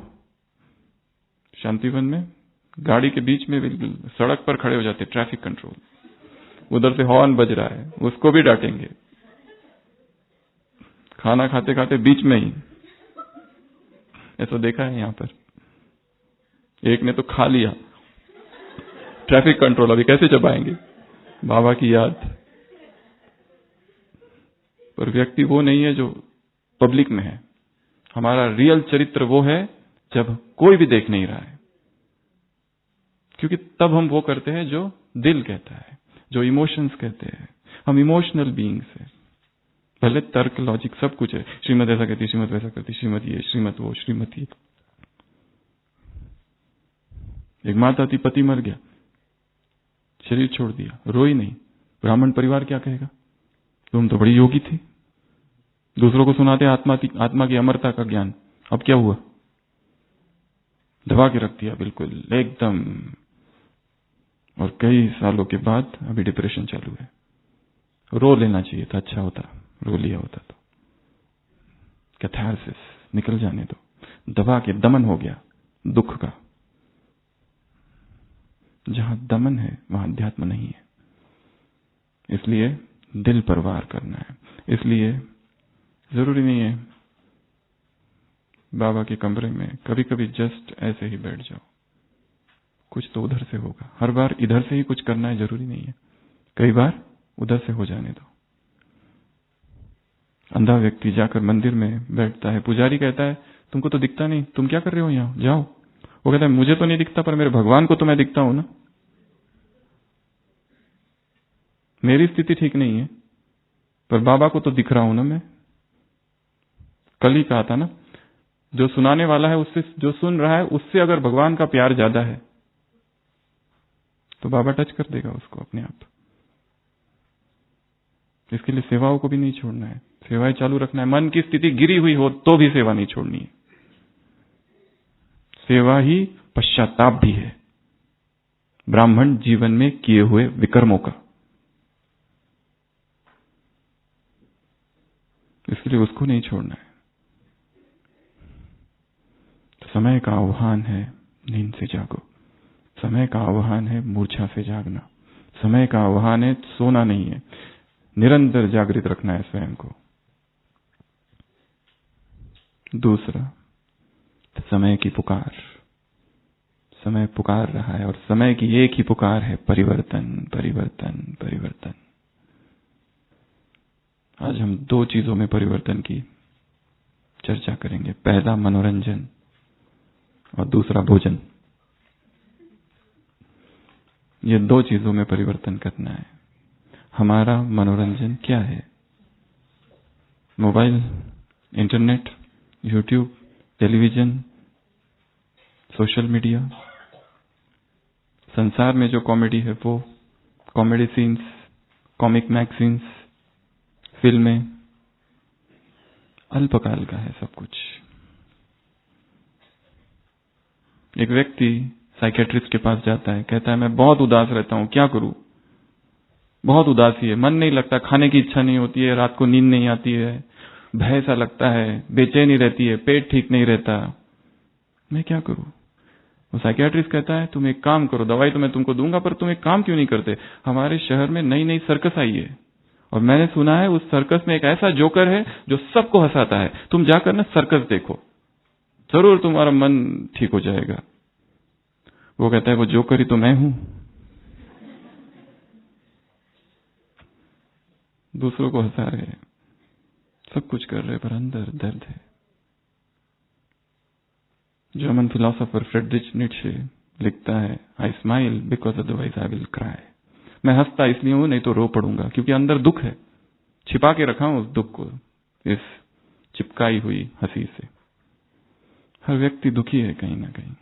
शांतिवन में गाड़ी के बीच में सड़क पर खड़े हो जाते, ट्रैफिक कंट्रोल, उधर से हॉर्न बज रहा है, उसको भी डांटेंगे। खाना खाते खाते बीच में ही, ऐसा देखा है यहां पर। एक ने तो खा लिया, ट्रैफिक कंट्रोल अभी कैसे चबाएंगे, बाबा की याद। पर व्यक्ति वो नहीं है जो पब्लिक में है। हमारा रियल चरित्र वो है जब कोई भी देख नहीं रहा है, क्योंकि तब हम वो करते हैं जो दिल कहता है, जो इमोशंस कहते हैं। हम इमोशनल बीइंग्स हैं। भले तर्क लॉजिक सब कुछ है, श्रीमत ऐसा कहती, श्रीमत वैसा करती, श्रीमत ये, श्रीमत वो, श्रीमत ये। एक माता थी, पति मर गया, शरीर छोड़ दिया, रोई नहीं। ब्राह्मण परिवार क्या कहेगा? तुम तो बड़ी योगी थी, दूसरों को सुनाते आत्मा की अमरता का ज्ञान, अब क्या हुआ? दबा के रख दिया बिल्कुल एकदम। और कई सालों के बाद अभी डिप्रेशन चालू है। रो लेना चाहिए था, अच्छा होता, रो लिया होता तो। कैथारसिस, निकल जाने दो। दबा के दमन हो गया दुख का। जहां दमन है वहां अध्यात्म नहीं है। इसलिए दिल पर वार करना है। इसलिए जरूरी नहीं है बाबा के कमरे में कभी कभी जस्ट ऐसे ही बैठ जाओ, कुछ तो उधर से होगा। हर बार इधर से ही कुछ करना है जरूरी नहीं है, कई बार उधर से हो जाने दो। अंधा व्यक्ति जाकर मंदिर में बैठता है, पुजारी कहता है तुमको तो दिखता नहीं, तुम क्या कर रहे हो यहां, जाओ। वो कहता है मुझे तो नहीं दिखता, पर मेरे भगवान को तो मैं दिखता हूं ना। मेरी स्थिति ठीक नहीं है, पर बाबा को तो दिख रहा हूं ना मैं। कल ही कहा था ना, जो सुनाने वाला है उससे, जो सुन रहा है उससे अगर भगवान का प्यार ज्यादा है तो बाबा टच कर देगा उसको अपने आप। इसके लिए सेवाओं को भी नहीं छोड़ना है, सेवाएं चालू रखना है। मन की स्थिति गिरी हुई हो तो भी सेवा नहीं छोड़नी है। सेवा ही पश्चाताप भी है। ब्राह्मण जीवन में किए हुए विकर्मों का। इसके लिए उसको नहीं छोड़ना है। तो समय का आह्वान है, नींद से जागो। समय का आह्वान है, मूर्छा से जागना। समय का आह्वान है, सोना नहीं है, निरंतर जागृत रखना है स्वयं को। दूसरा, समय की पुकार। समय पुकार रहा है और समय की एक ही पुकार है, परिवर्तन, परिवर्तन, परिवर्तन। आज हम दो चीजों में परिवर्तन की चर्चा करेंगे। पहला मनोरंजन और दूसरा भोजन। ये दो चीजों में परिवर्तन करना है। हमारा मनोरंजन क्या है? Mobile, internet, YouTube, television, social media. संसार में जो कॉमेडी है वो कॉमेडी सीन्स, कॉमिक मैगजीन्स, फिल्में, अल्पकाल का है सब कुछ। एक व्यक्ति साइकेट्रिस्ट के पास जाता है, कहता है मैं बहुत उदास रहता हूं, क्या करूं? बहुत उदासी है, मन नहीं लगता, खाने की इच्छा नहीं होती है, रात को नींद नहीं आती है, भय सा लगता है, बेचैनी रहती है, पेट ठीक नहीं रहता, मैं क्या करूं? वो साइकियाट्रिस्ट कहता है तुम एक काम करो, दवाई तो मैं तुमको दूंगा, पर तुम एक काम क्यों नहीं करते? हमारे शहर में नई नई सर्कस आई है और मैंने सुना है उस सर्कस में एक ऐसा जोकर है जो सबको हंसाता है, तुम जाकर ना सर्कस देखो, जरूर तुम्हारा मन ठीक हो जाएगा। वो कहता है वो जोकर ही तो मैं हूं। दूसरों को हंसा रहे, सब कुछ कर रहे, पर अंदर दर्द है। जर्मन फिलोसोफर फ्रेडरिच नीत्शे लिखता है, आई smile because otherwise I will cry. मैं हंसता इसलिए हूं, नहीं तो रो पड़ूंगा, क्योंकि अंदर दुख है, छिपा के रखा हूं उस दुख को इस चिपकाई हुई हंसी से। हर व्यक्ति दुखी है कहीं ना कहीं,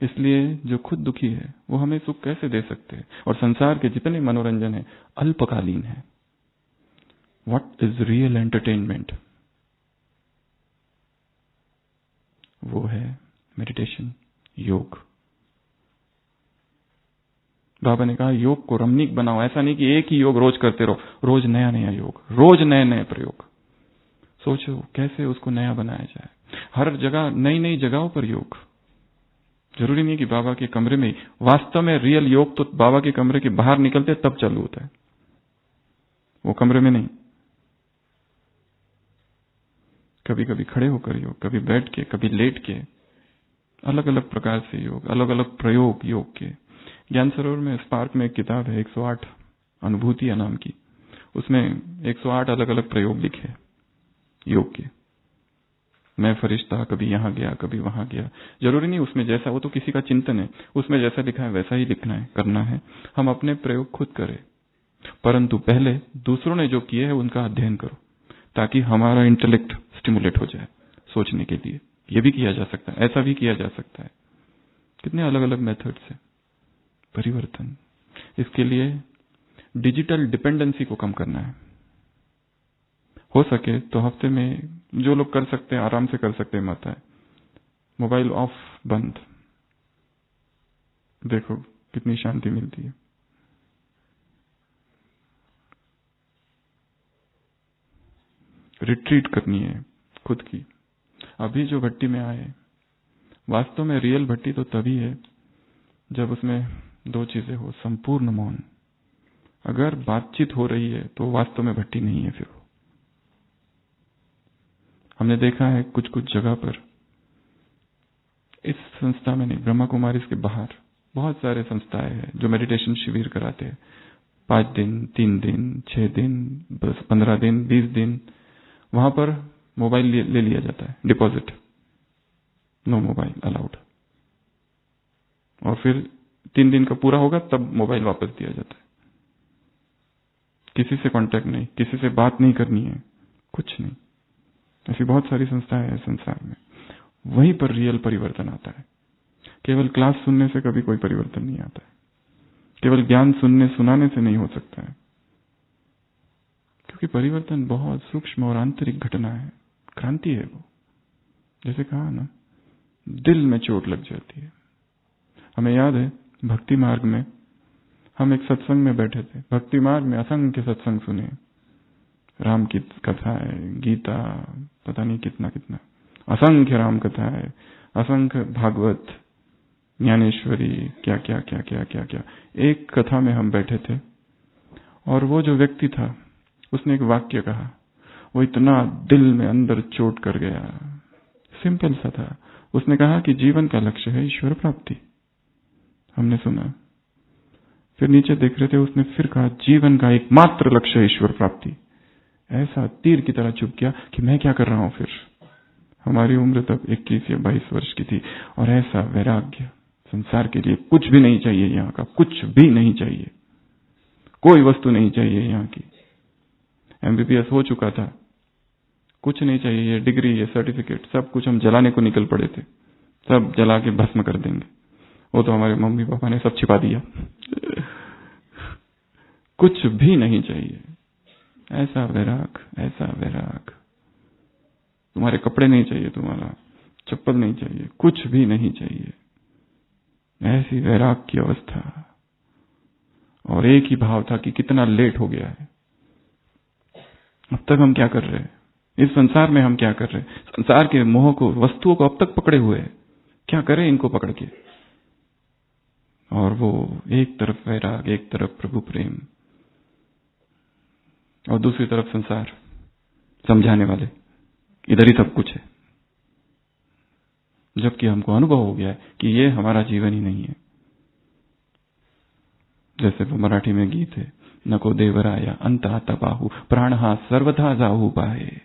इसलिए जो खुद दुखी है वो हमें सुख कैसे दे सकते हैं? और संसार के जितने मनोरंजन है अल्पकालीन है। What is real entertainment? वो है मेडिटेशन, योग। बाबा ने कहा योग को रमणीक बनाओ, ऐसा नहीं कि एक ही योग रोज करते रहो, रोज नया नया योग, रोज नए नए प्रयोग। सोचो कैसे उसको नया बनाया जाए। हर जगह नई नई जगहों पर योग। जरूरी नहीं कि बाबा के कमरे में ही। वास्तव में रियल योग तो बाबा के कमरे के बाहर निकलते तब चालू होता है, वो कमरे में नहीं। कभी कभी खड़े होकर योग, कभी बैठ के, कभी लेट के, अलग अलग प्रकार से योग, अलग अलग प्रयोग योग के। ज्ञान सरोवर में स्पार्क में एक किताब है 108 अनुभूतियां नाम की, उसमें 108 अलग अलग प्रयोग लिखे योग के। मैं फरिश्ता, कभी यहां गया, कभी वहां गया। जरूरी नहीं उसमें जैसा, वो तो किसी का चिंतन है, उसमें जैसा लिखा है वैसा ही लिखना है, करना है। हम अपने प्रयोग खुद करें, परंतु पहले दूसरों ने जो किए है उनका अध्ययन करो, ताकि हमारा इंटेलेक्ट स्टिमुलेट हो जाए सोचने के लिए। ये भी किया जा सकता है, ऐसा भी किया जा सकता है। कितने अलग अलग मेथड से परिवर्तन। इसके लिए डिजिटल डिपेंडेंसी को कम करना है। हो सके तो हफ्ते में जो लोग कर सकते हैं आराम से कर सकते हैं, माता है मोबाइल ऑफ, बंद, देखो कितनी शांति मिलती है। रिट्रीट करनी है खुद की। अभी जो भट्टी में आए, वास्तव में रियल भट्टी तो तभी है जब उसमें दो चीजें हो, संपूर्ण मौन। अगर बातचीत हो रही है तो वास्तव में भट्टी नहीं है। फिर हमने देखा है कुछ कुछ जगह पर, इस संस्था में नहीं, ब्रह्मा कुमारी के बाहर बहुत सारे संस्थाएं हैं जो मेडिटेशन शिविर कराते हैं। 5 दिन, 3 दिन, 6 दिन, 15 दिन, 20 दिन, वहां पर मोबाइल ले लिया जाता है, डिपॉजिट, नो मोबाइल अलाउड। और फिर 3 दिन का पूरा होगा तब मोबाइल वापस दिया जाता है। किसी से कांटेक्ट नहीं, किसी से बात नहीं करनी है, कुछ नहीं। ऐसी बहुत सारी संस्थाएं हैं संसार में। वहीं पर रियल परिवर्तन आता है। केवल क्लास सुनने से कभी कोई परिवर्तन नहीं आता है, केवल ज्ञान सुनाने से नहीं हो सकता है, क्योंकि परिवर्तन बहुत सूक्ष्म और आंतरिक घटना है, क्रांति है वो। जैसे कहा ना, दिल में चोट लग जाती है। हमें याद है भक्ति मार्ग में हम एक सत्संग में बैठे थे। भक्ति मार्ग में असंख्य सत्संग सुने, राम की कथा है, गीता, पता नहीं कितना कितना, असंख्य राम कथा है, असंख्य भागवत, ज्ञानेश्वरी, क्या क्या क्या क्या क्या क्या। एक कथा में हम बैठे थे और वो जो व्यक्ति था उसने एक वाक्य कहा, वो इतना दिल में अंदर चोट कर गया। सिंपल सा था। उसने कहा कि जीवन का लक्ष्य है ईश्वर प्राप्ति। हमने सुना, फिर नीचे देख रहे थे, उसने फिर कहा जीवन का एकमात्र लक्ष्य है ईश्वर प्राप्ति। ऐसा तीर की तरह चुप गया कि मैं क्या कर रहा हूं। फिर हमारी उम्र तब 21 या 22 वर्ष की थी और ऐसा वैराग्य, संसार के लिए कुछ भी नहीं चाहिए, यहाँ का कुछ भी नहीं चाहिए, कोई वस्तु नहीं चाहिए यहाँ की। MBBS हो चुका था, कुछ नहीं चाहिए, ये डिग्री, ये सर्टिफिकेट, सब कुछ हम जलाने को निकल पड़े थे, सब जला के भस्म कर देंगे। वो तो हमारे मम्मी पापा ने सब छिपा दिया। कुछ भी नहीं चाहिए, ऐसा वैराग, ऐसा वैराग। तुम्हारे कपड़े नहीं चाहिए, तुम्हारा चप्पल नहीं चाहिए, कुछ भी नहीं चाहिए, ऐसी वैराग की अवस्था। और एक ही भाव था कि कितना लेट हो गया है, अब तक हम क्या कर रहे हैं इस संसार में, हम क्या कर रहे हैं संसार के मोह को, वस्तुओं को अब तक पकड़े हुए हैं, क्या करें इनको पकड़ के। और वो एक तरफ वैराग, एक तरफ प्रभु प्रेम, और दूसरी तरफ संसार समझाने वाले, इधर ही सब कुछ है। जबकि हमको अनुभव हो गया है कि ये हमारा जीवन ही नहीं है। जैसे वो मराठी में गीत है, नको देवराया अंत आता बाहु, प्राण हा सर्वथा जाहु पाए।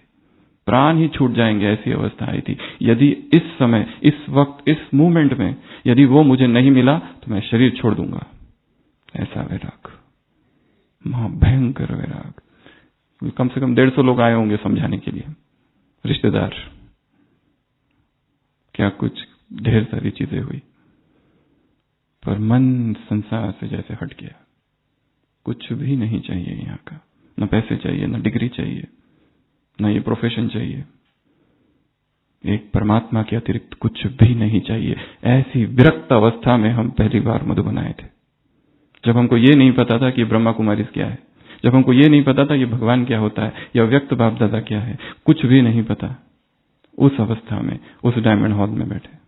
प्राण ही छूट जाएंगे, ऐसी अवस्था आई थी। यदि इस समय, इस वक्त, इस मूवमेंट में यदि वो मुझे नहीं मिला तो मैं शरीर छोड़ दूंगा। ऐसा वैराग, महाभयंकर वैराग। कम से कम 150 लोग आए होंगे समझाने के लिए, रिश्तेदार, क्या कुछ ढेर सारी चीजें हुई, पर मन संसार से जैसे हट गया। कुछ भी नहीं चाहिए यहाँ का, न पैसे चाहिए, न डिग्री चाहिए, न ये प्रोफेशन चाहिए, एक परमात्मा के अतिरिक्त कुछ भी नहीं चाहिए। ऐसी विरक्त अवस्था में हम पहली बार मधुबन आए थे, जब हमको ये नहीं पता था कि ब्रह्मा कुमारी क्या है, जब हमको ये नहीं पता था ये भगवान क्या होता है, या व्यक्त बाप दादा क्या है, कुछ भी नहीं पता। उस अवस्था में, उस डायमंड हॉल में बैठे,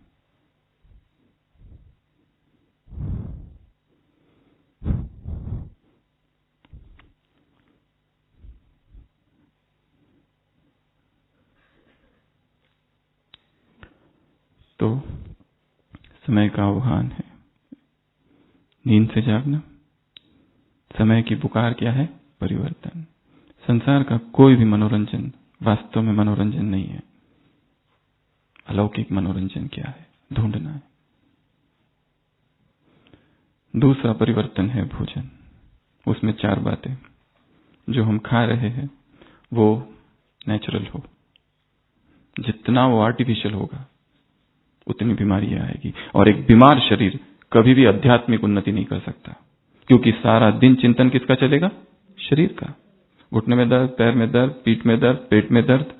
तो समय का आह्वान है, नींद से जागना। समय की पुकार क्या है? परिवर्तन। संसार का कोई भी मनोरंजन वास्तव में मनोरंजन नहीं है। अलौकिक मनोरंजन क्या है? ढूंढना है। दूसरा परिवर्तन है भोजन। उसमें 4 बातें, जो हम खा रहे हैं वो नेचुरल हो। जितना वो आर्टिफिशियल होगा उतनी बीमारियां आएगी, और एक बीमार शरीर कभी भी आध्यात्मिक उन्नति नहीं कर सकता, क्योंकि सारा दिन चिंतन किसका चलेगा? शरीर का। घुटने में दर्द, पैर में दर्द, पीठ में दर्द, पेट में दर्द,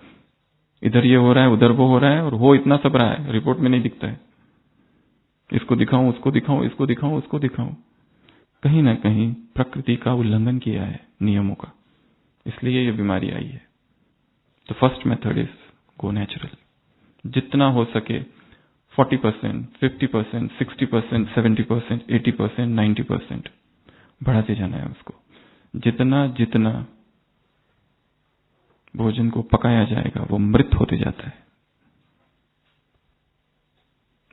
इधर ये हो रहा है, उधर वो हो रहा है, और हो इतना सब रहा है, रिपोर्ट में नहीं दिखता है। इसको दिखाऊं, उसको दिखाऊं, इसको दिखाऊं, उसको दिखाऊं। कहीं ना कहीं प्रकृति का उल्लंघन किया है, नियमों का, इसलिए ये बीमारी आई है। तो first method is go natural. जितना हो सके 40%, 50%, 60%, 70%, 80%, 90% बढ़ाते जाना है उसको। जितना जितना भोजन को पकाया जाएगा वो मृत होते जाता है,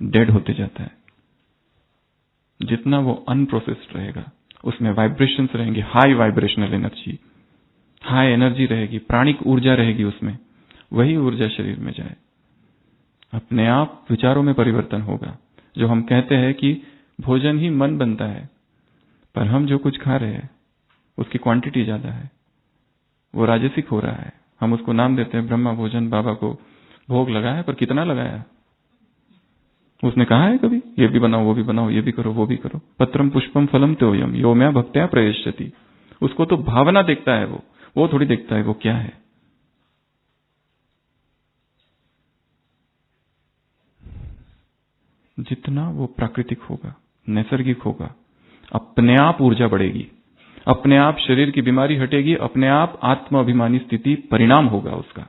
डेड होते जाता है। जितना वो अनप्रोसेस्ड रहेगा उसमें वाइब्रेशंस रहेंगे, high vibrational energy, high energy रहेगी, प्राणिक ऊर्जा रहेगी उसमें। वही ऊर्जा शरीर में जाए, अपने आप विचारों में परिवर्तन होगा। जो हम कहते हैं कि भोजन ही मन बनता है, पर हम जो कुछ खा रहे हैं उसकी क्वांटिटी ज्यादा है, वो राजसिक हो रहा है। हम उसको नाम देते हैं ब्रह्मा भोजन, बाबा को भोग लगाया, पर कितना लगाया? उसने कहा है कभी ये भी बनाओ, वो भी बनाओ, ये भी करो, वो भी करो। पत्रम पुष्पम फलम तोयम यो मैं भक्त्या प्रयश्यति। उसको तो भावना देखता है, वो थोड़ी देखता है वो क्या है। जितना वो प्राकृतिक होगा नैसर्गिक होगा, अपने आप ऊर्जा बढ़ेगी, अपने आप शरीर की बीमारी हटेगी, अपने आप आत्म अभिमानी स्थिति परिणाम होगा उसका।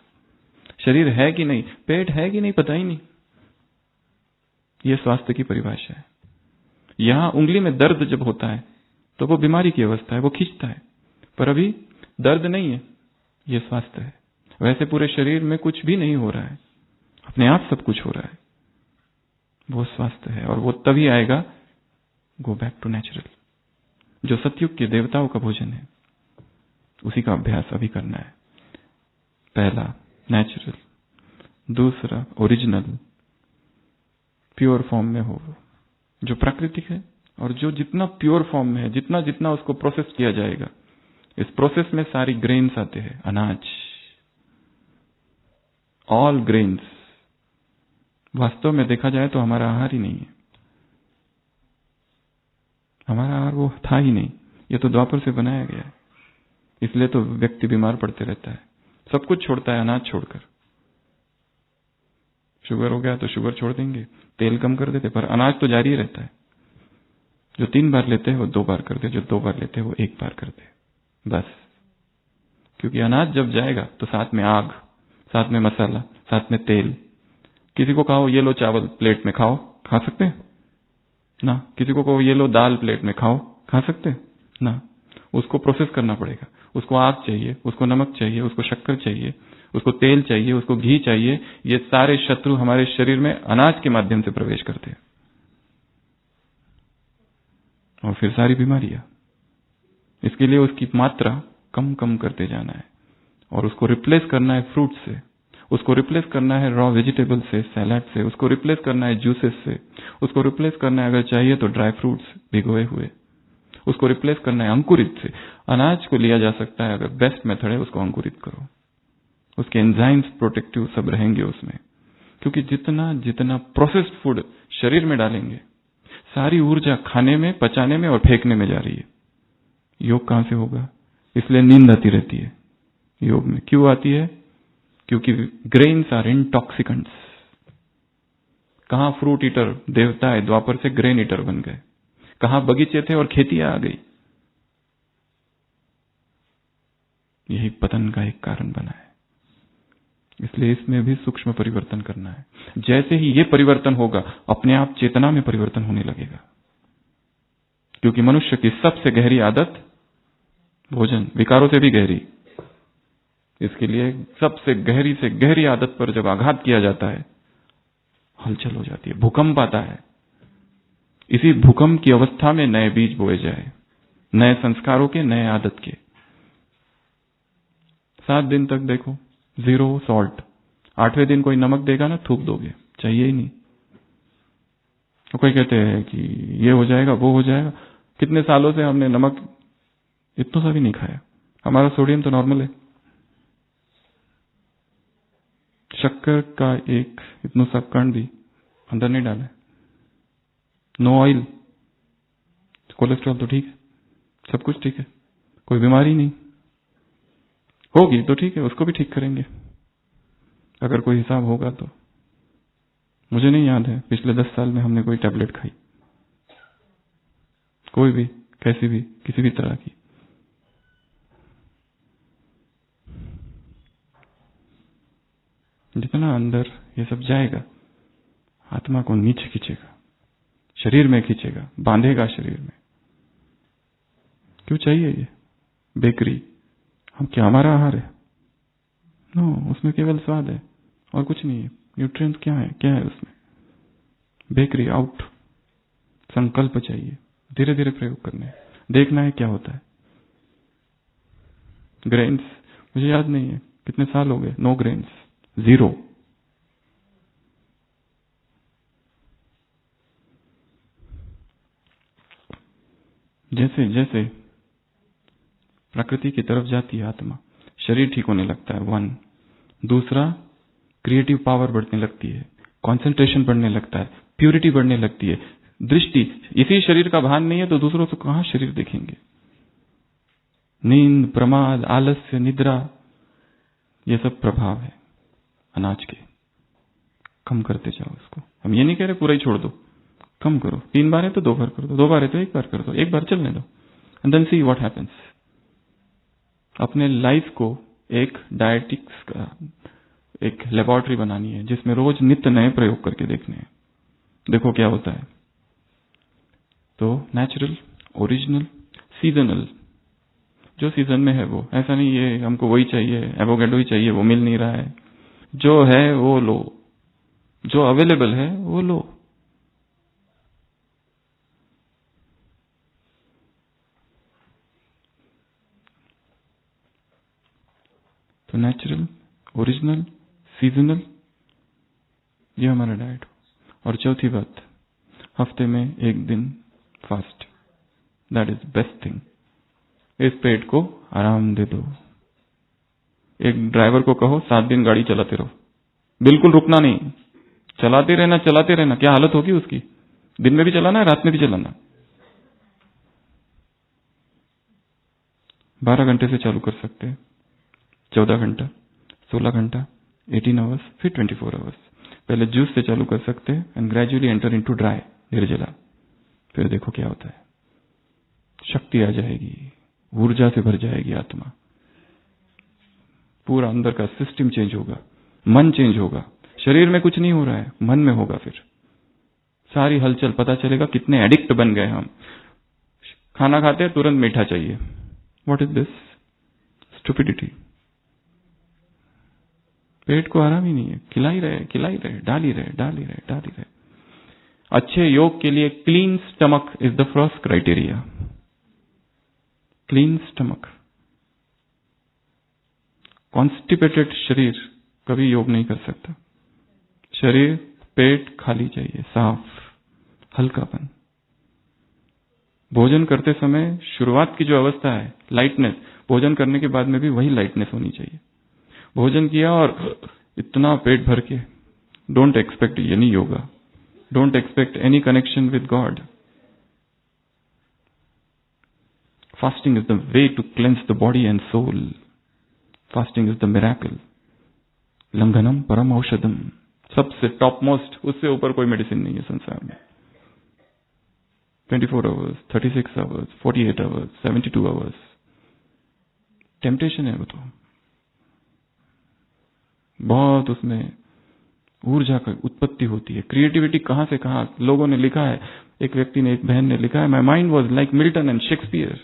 शरीर है कि नहीं, पेट है कि नहीं, पता ही नहीं। यह स्वास्थ्य की परिभाषा है। यहां उंगली में दर्द जब होता है तो वो बीमारी की अवस्था है, वो खींचता है, पर अभी दर्द नहीं है, यह स्वास्थ्य है। वैसे पूरे शरीर में कुछ भी नहीं हो रहा है, अपने आप सब कुछ हो रहा है, वो स्वास्थ्य है। और वो तभी आएगा, गो बैक टू नेचुरल, जो सतयुग के देवताओं का भोजन है, उसी का अभ्यास अभी करना है। पहला नेचुरल, दूसरा ओरिजिनल, प्योर फॉर्म में हो, जो प्राकृतिक है। और जो जितना प्योर फॉर्म में है, जितना जितना उसको प्रोसेस किया जाएगा, इस प्रोसेस में सारी ग्रेन्स आते हैं, अनाज, ऑल ग्रेन्स। वास्तव में देखा जाए तो हमारा आहार ही नहीं है, हमारा आहार वो था ही नहीं, ये तो द्वापर से बनाया गया है। इसलिए तो व्यक्ति बीमार पड़ते रहता है, सब कुछ छोड़ता है अनाज छोड़कर। शुगर हो गया तो शुगर छोड़ देंगे, तेल कम कर देते, पर अनाज तो जारी रहता है। जो 3 बार लेते हैं वो 2 बार करते, जो 2 बार लेते हैं वो 1 बार करते, बस। क्योंकि अनाज जब जाएगा तो साथ में आग, साथ में मसाला, साथ में तेल। किसी को कहो ये लो चावल प्लेट में खाओ, खा सकते हैं ना? किसी को कहो ये लो दाल प्लेट में खाओ, खा सकते हैं ना? उसको प्रोसेस करना पड़ेगा, उसको आग चाहिए, उसको नमक चाहिए, उसको शक्कर चाहिए, उसको तेल चाहिए, उसको घी चाहिए। ये सारे शत्रु हमारे शरीर में अनाज के माध्यम से प्रवेश करते हैं, और फिर सारी बीमारियां। इसके लिए उसकी मात्रा कम कम करते जाना है, और उसको रिप्लेस करना है फ्रूट से, उसको रिप्लेस करना है रॉ वेजिटेबल से, सैलाड से, उसको रिप्लेस करना है जूसेस से, उसको रिप्लेस करना है अगर चाहिए तो ड्राई फ्रूट्स भिगोए हुए, उसको रिप्लेस करना है अंकुरित से। अनाज को लिया जा सकता है, अगर बेस्ट मेथड है उसको अंकुरित करो, उसके एंजाइम्स प्रोटेक्टिव सब रहेंगे उसमें। क्योंकि जितना जितना प्रोसेस्ड फूड शरीर में डालेंगे, सारी ऊर्जा खाने में, पचाने में और फेंकने में जा रही है। योग कहां से होगा? इसलिए नींद आती रहती है योग में। क्यों आती है? क्योंकि ग्रेन्स आर इंटॉक्सिकेंट्स। कहां फ्रूट ईटर देवता है, द्वापर से ग्रेन ईटर बन गए। कहां बगीचे थे और खेतियां आ गई। यही पतन का एक कारण बना है। इसलिए इसमें भी सूक्ष्म परिवर्तन करना है। जैसे ही ये परिवर्तन होगा, अपने आप चेतना में परिवर्तन होने लगेगा। क्योंकि मनुष्य की सबसे गहरी आदत भोजन, विकारों से भी गहरी। इसके लिए सबसे गहरी से गहरी आदत पर जब आघात किया जाता है, हलचल हो जाती है, भूकंप आता है। इसी भूकंप की अवस्था में नए बीज बोए जाए, नए संस्कारों के, नए आदत के। 7 दिन तक देखो 0 सॉल्ट, 8वें दिन कोई नमक देगा ना, थूक दोगे, चाहिए ही नहीं। तो कोई कहते हैं कि ये हो जाएगा, वो हो जाएगा। कितने सालों से हमने नमक इतना सा भी नहीं खाया, हमारा सोडियम तो नॉर्मल है। शक्कर का एक इतना सा कण भी अंदर नहीं डाला, नो ऑयल, कोलेस्ट्रॉल तो ठीक है, सब कुछ ठीक है, कोई बीमारी नहीं। होगी तो ठीक है, उसको भी ठीक करेंगे अगर कोई हिसाब होगा तो। मुझे नहीं याद है पिछले 10 साल में हमने कोई टैबलेट खाई, कोई भी, कैसी भी, किसी भी तरह की। जितना अंदर ये सब जाएगा, आत्मा को नीचे खींचेगा, शरीर में खींचेगा, बांधेगा शरीर में। क्यों चाहिए ये बेकरी? हम क्या हमारा आहार है? नो, उसमें केवल स्वाद है और कुछ नहीं है। न्यूट्रिएंट क्या है, क्या है उसमें? Bakery out. संकल्प चाहिए, धीरे धीरे प्रयोग करने हैं, देखना है क्या होता है। ग्रेन्स मुझे याद नहीं है कितने साल हो गए, नो ग्रेन्स, 0। जैसे जैसे प्रकृति की तरफ जाती है आत्मा, शरीर ठीक होने लगता है, 1। दूसरा, क्रिएटिव पावर बढ़ने लगती है, कंसंट्रेशन बढ़ने लगता है, प्यूरिटी बढ़ने लगती है, दृष्टि। इसी शरीर का भान नहीं है तो दूसरों से कहां शरीर देखेंगे? नींद, प्रमाद, आलस्य, निद्रा, ये सब प्रभाव है अनाज के। कम करते जाओ इसको। हम ये नहीं कह रहे पूरा ही छोड़ दो, कम करो। 3 बार है तो 2 बार कर दो, 2 बार है तो 1 बार कर दो, 1 बार चलने दो, and then see what happens. अपने लाइफ को एक डायटिक्स का एक लेबोरेटरी बनानी है, जिसमें रोज नित्य नए प्रयोग करके देखने हैं, देखो क्या होता है। तो नेचुरल, ओरिजिनल, सीजनल, जो सीजन में है वो, ऐसा नहीं है हमको वही चाहिए, एवोकेडो ही चाहिए, वो मिल नहीं रहा है, जो है वो लो, जो अवेलेबल है वो लो। तो नेचुरल, ओरिजिनल, सीजनल, ये हमारा डाइट हो। और चौथी बात, हफ्ते में 1 दिन fast, that is best thing. इस पेट को आराम दे दो। एक ड्राइवर को कहो 7 दिन गाड़ी चलाते रहो, बिल्कुल रुकना नहीं, चलाते रहना, चलाते रहना। क्या हालत होगी उसकी? दिन में भी चलाना है, रात में भी चलाना। 12 घंटे से चालू कर सकते हैं, 14 घंटा, 16 घंटा, 18 आवर्स, फिर 24 आवर्स। पहले जूस से चालू कर सकते हैं and gradually enter into dry, निर्जला। फिर देखो क्या होता है, शक्ति आ जाएगी, ऊर्जा से भर जाएगी आत्मा, पूरा अंदर का सिस्टम चेंज होगा, मन चेंज होगा। शरीर में कुछ नहीं हो रहा है, मन में होगा। फिर सारी हलचल, पता चलेगा कितने एडिक्ट बन गए हम। खाना खाते हैं तुरंत मीठा चाहिए, व्हाट इज दिस स्टुपिडिटी। पेट को आराम ही नहीं है, खिला ही रहे, खिला ही रहे, डाल ही रहे, डाल ही रहे, डाल ही रहे। अच्छे योग के लिए clean stomach is the first criteria. Clean stomach. Constipated शरीर कभी योग नहीं कर सकता। शरीर, पेट खाली चाहिए, साफ, हल्कापन। भोजन करते समय शुरुआत की जो अवस्था है, लाइटनेस, भोजन करने के बाद में भी वही लाइटनेस होनी चाहिए। भोजन किया और इतना पेट भर के, don't expect any yoga, don't expect any connection with God. Fasting is the way to cleanse the body and soul. Fasting is the miracle. लंघनम परम औषधम, सबसे टॉप मोस्ट, उससे ऊपर कोई मेडिसिन नहीं है संसार में। 24 hours, 36 hours, 48 hours, 72 hours, temptation है वो। तो बहुत उसमें ऊर्जा की उत्पत्ति होती है। क्रिएटिविटी कहां से कहां। लोगों ने लिखा है, एक व्यक्ति ने, एक बहन ने लिखा है, my mind was like Milton and Shakespeare.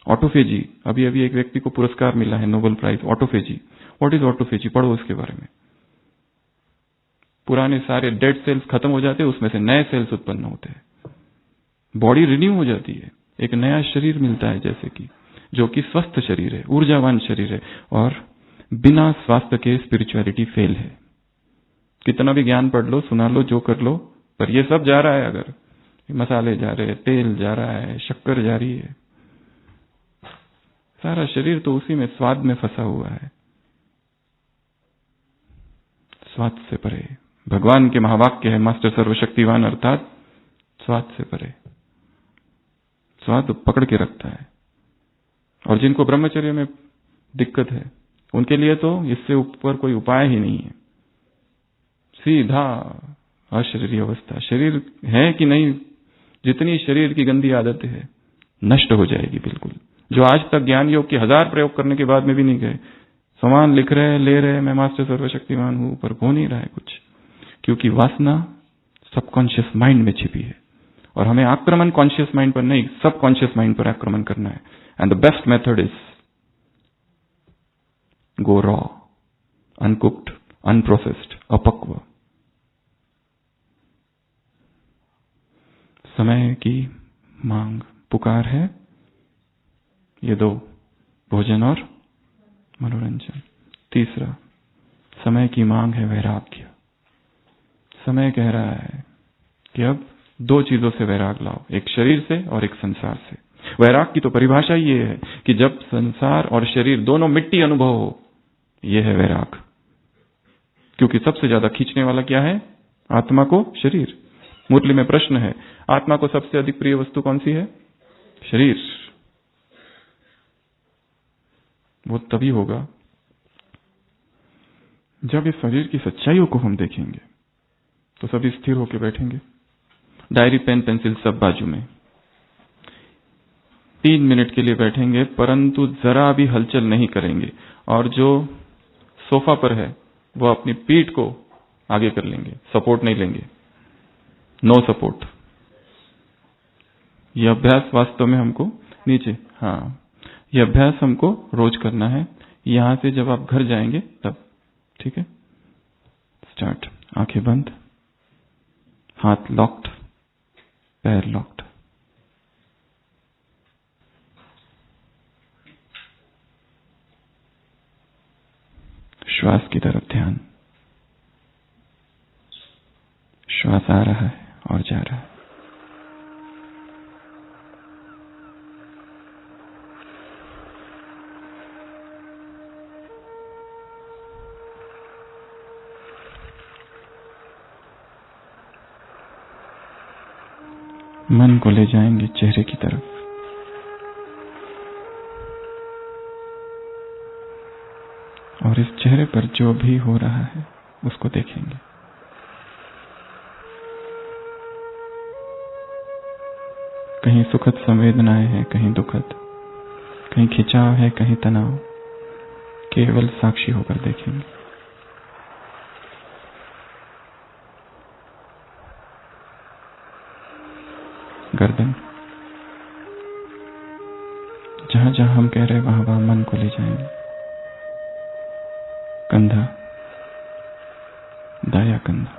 Autophagy, अभी अभी एक व्यक्ति को पुरस्कार मिला है, Nobel prize, autophagy. What is autophagy? पढ़ो उसके बारे में। पुराने सारे डेड सेल्स खत्म हो जाते हैं, उसमें से नए सेल्स उत्पन्न होते हैं, बॉडी रिन्यू हो जाती है, एक नया शरीर मिलता है, जैसे कि जो कि स्वस्थ शरीर है, ऊर्जावान शरीर है। और बिना स्वास्थ्य के स्पिरिचुअलिटी फेल है। कितना भी ज्ञान पढ़ लो, सुना लो, जो कर लो, पर ये सब जा रहा है, अगर मसाले जा रहे हैं, तेल जा रहा है, शक्कर जा रही है, सारा शरीर तो उसी में स्वाद में फंसा हुआ है। स्वाद से परे। भगवान के महावाक्य है, मास्टर सर्वशक्तिवान, अर्थात स्वाद से परे। स्वाद पकड़ के रखता है। और जिनको ब्रह्मचर्य में दिक्कत है, उनके लिए तो इससे ऊपर कोई उपाय ही नहीं है। सीधा अशरीरी अवस्था। शरीर है कि नहीं, जितनी शरीर की गंदी आदतें है नष्ट हो जाएगी बिल्कुल। जो आज तक ज्ञान योग के 1000 प्रयोग करने के बाद में भी नहीं गए, सामान लिख रहे, ले रहे, मैं मास्टर सर्वशक्तिमान हूं, पर हो नहीं रहा है कुछ, क्योंकि वासना सबकॉन्शियस माइंड में छिपी है। और हमें आक्रमण कॉन्शियस माइंड पर नहीं, सबकॉन्शियस माइंड पर आक्रमण करना है। And the best method is go raw, uncooked, unprocessed, अपक्व। समय की मांग, पुकार है ये 2, भोजन और मनोरंजन। तीसरा, समय की मांग है वैराग्य। समय कह रहा है कि अब 2 चीजों से वैराग लाओ, एक शरीर से और एक संसार से। वैराग की तो परिभाषा ये है कि जब संसार और शरीर दोनों मिट्टी अनुभव हो, यह है वैराग। क्योंकि सबसे ज्यादा खींचने वाला क्या है? आत्मा को शरीर। मुरली में प्रश्न है, आत्मा को सबसे अधिक प्रिय वस्तु कौन सी है? शरीर। वो तभी होगा जब इस शरीर की सच्चाइयों को हम देखेंगे। तो सभी स्थिर होकर बैठेंगे, डायरी पेन पेंसिल सब बाजू में। 3 मिनट के लिए बैठेंगे, परंतु जरा भी हलचल नहीं करेंगे। और जो सोफा पर है वो अपनी पीठ को आगे कर लेंगे, सपोर्ट नहीं लेंगे, नो सपोर्ट। यह अभ्यास वास्तव में हमको नीचे, हाँ, यह अभ्यास हमको रोज करना है। यहां से जब आप घर जाएंगे तब, ठीक है। स्टार्ट। आंखें बंद, हाथ लॉक्ड, पैर लॉक्ड। श्वास की तरफ ध्यान। श्वास आ रहा है और जा रहा है। मन को ले जाएंगे चेहरे की तरफ। और इस चेहरे पर जो भी हो रहा है उसको देखेंगे। कहीं सुखद संवेदनाएं हैं, कहीं दुखद, कहीं खिंचाव है, कहीं तनाव। केवल साक्षी होकर देखेंगे। गर्दन, जहां जहां हम कह रहे वहां वहां मन को ले जाएंगे। कंधा, दाया कंधा,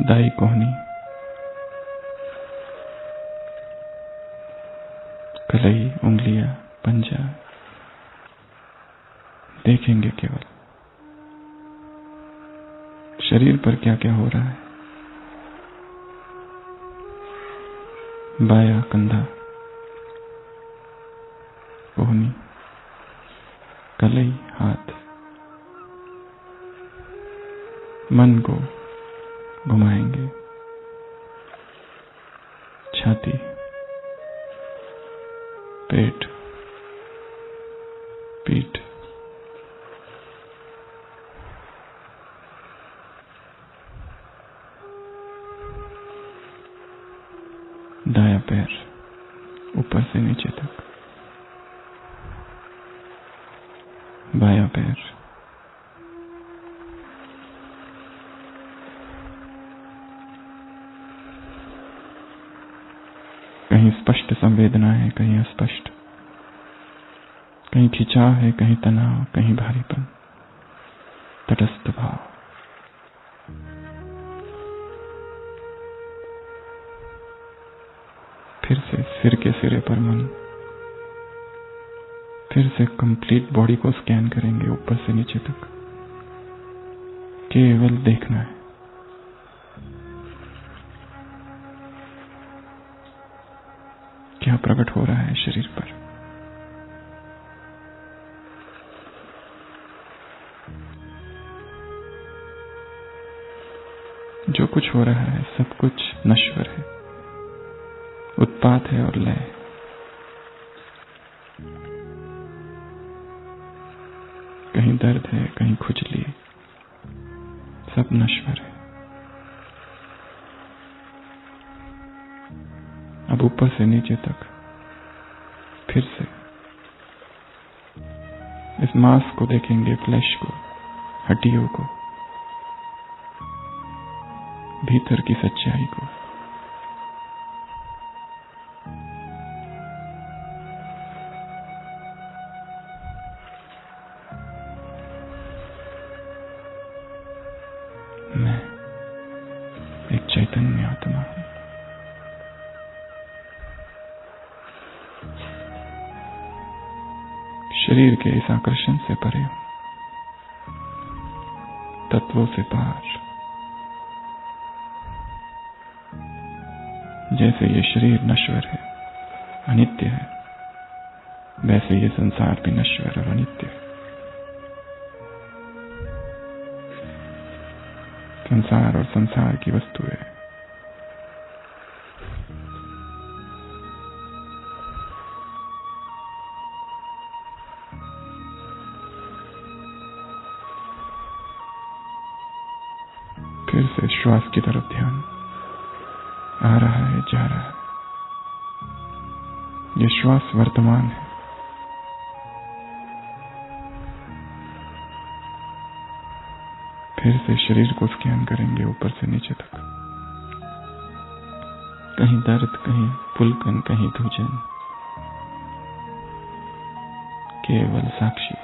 दाई कोहनी, कलाई, उंगलियां, पंजा। देखेंगे केवल शरीर पर क्या क्या हो रहा है। बाया कंधा, कोहनी, कलाई, हाथ। मन को घुमाएंगे। छाती, पेट, पीठ, दाया पैर ऊपर से नीचे तक, बाया पैर, कहीं स्पष्ट संवेदना है, कहीं अस्पष्ट, कहीं खिंचाव है, कहीं तनाव, कहीं भारीपन, तटस्थ भाव। फिर से सिर के सिरे पर मन। फिर से कंप्लीट बॉडी को स्कैन करेंगे ऊपर से नीचे तक। केवल देखना है। क्या प्रकट हो रहा है शरीर पर। जो कुछ हो रहा है सब कुछ नश्वर है, उत्पात है और लय। कहीं दर्द है, कहीं खुजली, सब नश्वर है। अब ऊपर से नीचे तक फिर से इस मांस को देखेंगे, फ्लैश को, हड्डियों को, भीतर की सच्चाई को। मैं एक चैतन्य आत्मा हूं। शरीर के इस आकर्षण से परे हूं, तत्वों से पार। जैसे ये शरीर नश्वर है, अनित्य है, वैसे ये संसार भी नश्वर और अनित्य है। संसार और संसार की वस्तुएं फिर से श्वास की तरफ ध्यान। आ रहा है, जा रहा है। ये श्वास वर्तमान है। फिर से शरीर को स्कैन करेंगे ऊपर से नीचे तक। कहीं दर्द, कहीं पुलकन, कहीं धुजन। केवल साक्षी।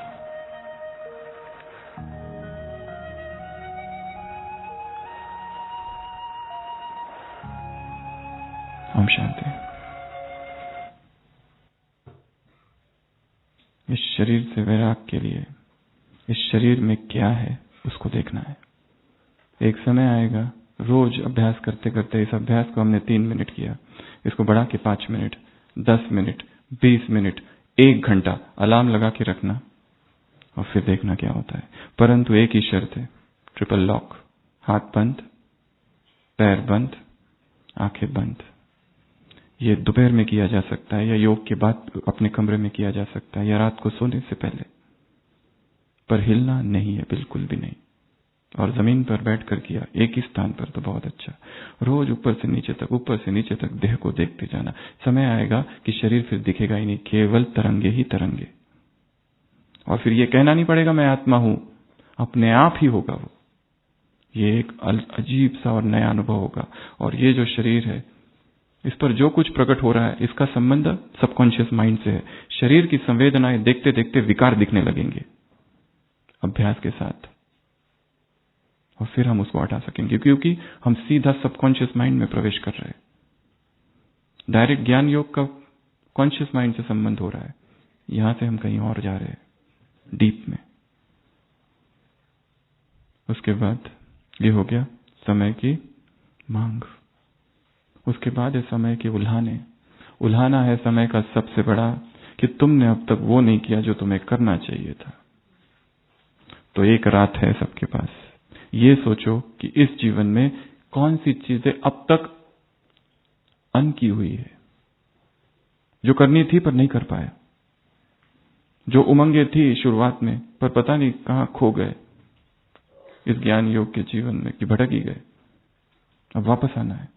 ओम शांति। इस शरीर से वैराग के लिए इस शरीर में क्या है उसको देखना है। एक समय आएगा, रोज अभ्यास करते करते, इस अभ्यास को हमने 3 मिनट किया, इसको बढ़ा के 5 मिनट, 10 मिनट, 20 मिनट, 1 घंटा अलार्म लगा के रखना और फिर देखना क्या होता है। परंतु एक ही शर्त है, ट्रिपल लॉक। हाथ बंद, पैर बंद, आंखें बंद। ये दोपहर में किया जा सकता है या योग के बाद अपने कमरे में किया जा सकता है या रात को सोने से पहले, पर हिलना नहीं है, बिल्कुल भी नहीं। और जमीन पर बैठकर किया एक ही स्थान पर तो बहुत अच्छा। रोज ऊपर से नीचे तक, ऊपर से नीचे तक देह को देखते जाना। समय आएगा कि शरीर फिर दिखेगा ही नहीं, केवल तरंगे ही तरंगे। और फिर ये कहना नहीं पड़ेगा मैं आत्मा हूं, अपने आप ही होगा वो। ये एक अजीब सा और नया अनुभव होगा। और ये जो शरीर है, इस पर जो कुछ प्रकट हो रहा है, इसका संबंध सबकॉन्शियस माइंड से है। शरीर की संवेदनाएं देखते देखते विकार दिखने लगेंगे अभ्यास के साथ, और फिर हम उसको हटा सकेंगे, क्योंकि हम सीधा सबकॉन्शियस माइंड में प्रवेश कर रहे हैं। डायरेक्ट ज्ञान योग का कॉन्शियस माइंड से संबंध हो रहा है, यहां से हम कहीं और जा रहे हैं, डीप में। उसके बाद ये हो गया समय की मांग। उसके बाद है समय के उल्हाने। उल्हाना है समय का सबसे बड़ा कि तुमने अब तक वो नहीं किया जो तुम्हें करना चाहिए था। तो एक रात है सबके पास, ये सोचो कि इस जीवन में कौन सी चीजें अब तक अनकी हुई है, जो करनी थी पर नहीं कर पाया, जो उमंगे थी शुरुआत में पर पता नहीं कहां खो गए इस ज्ञान योग के जीवन में, कि भटक ही गए। अब वापस आना है।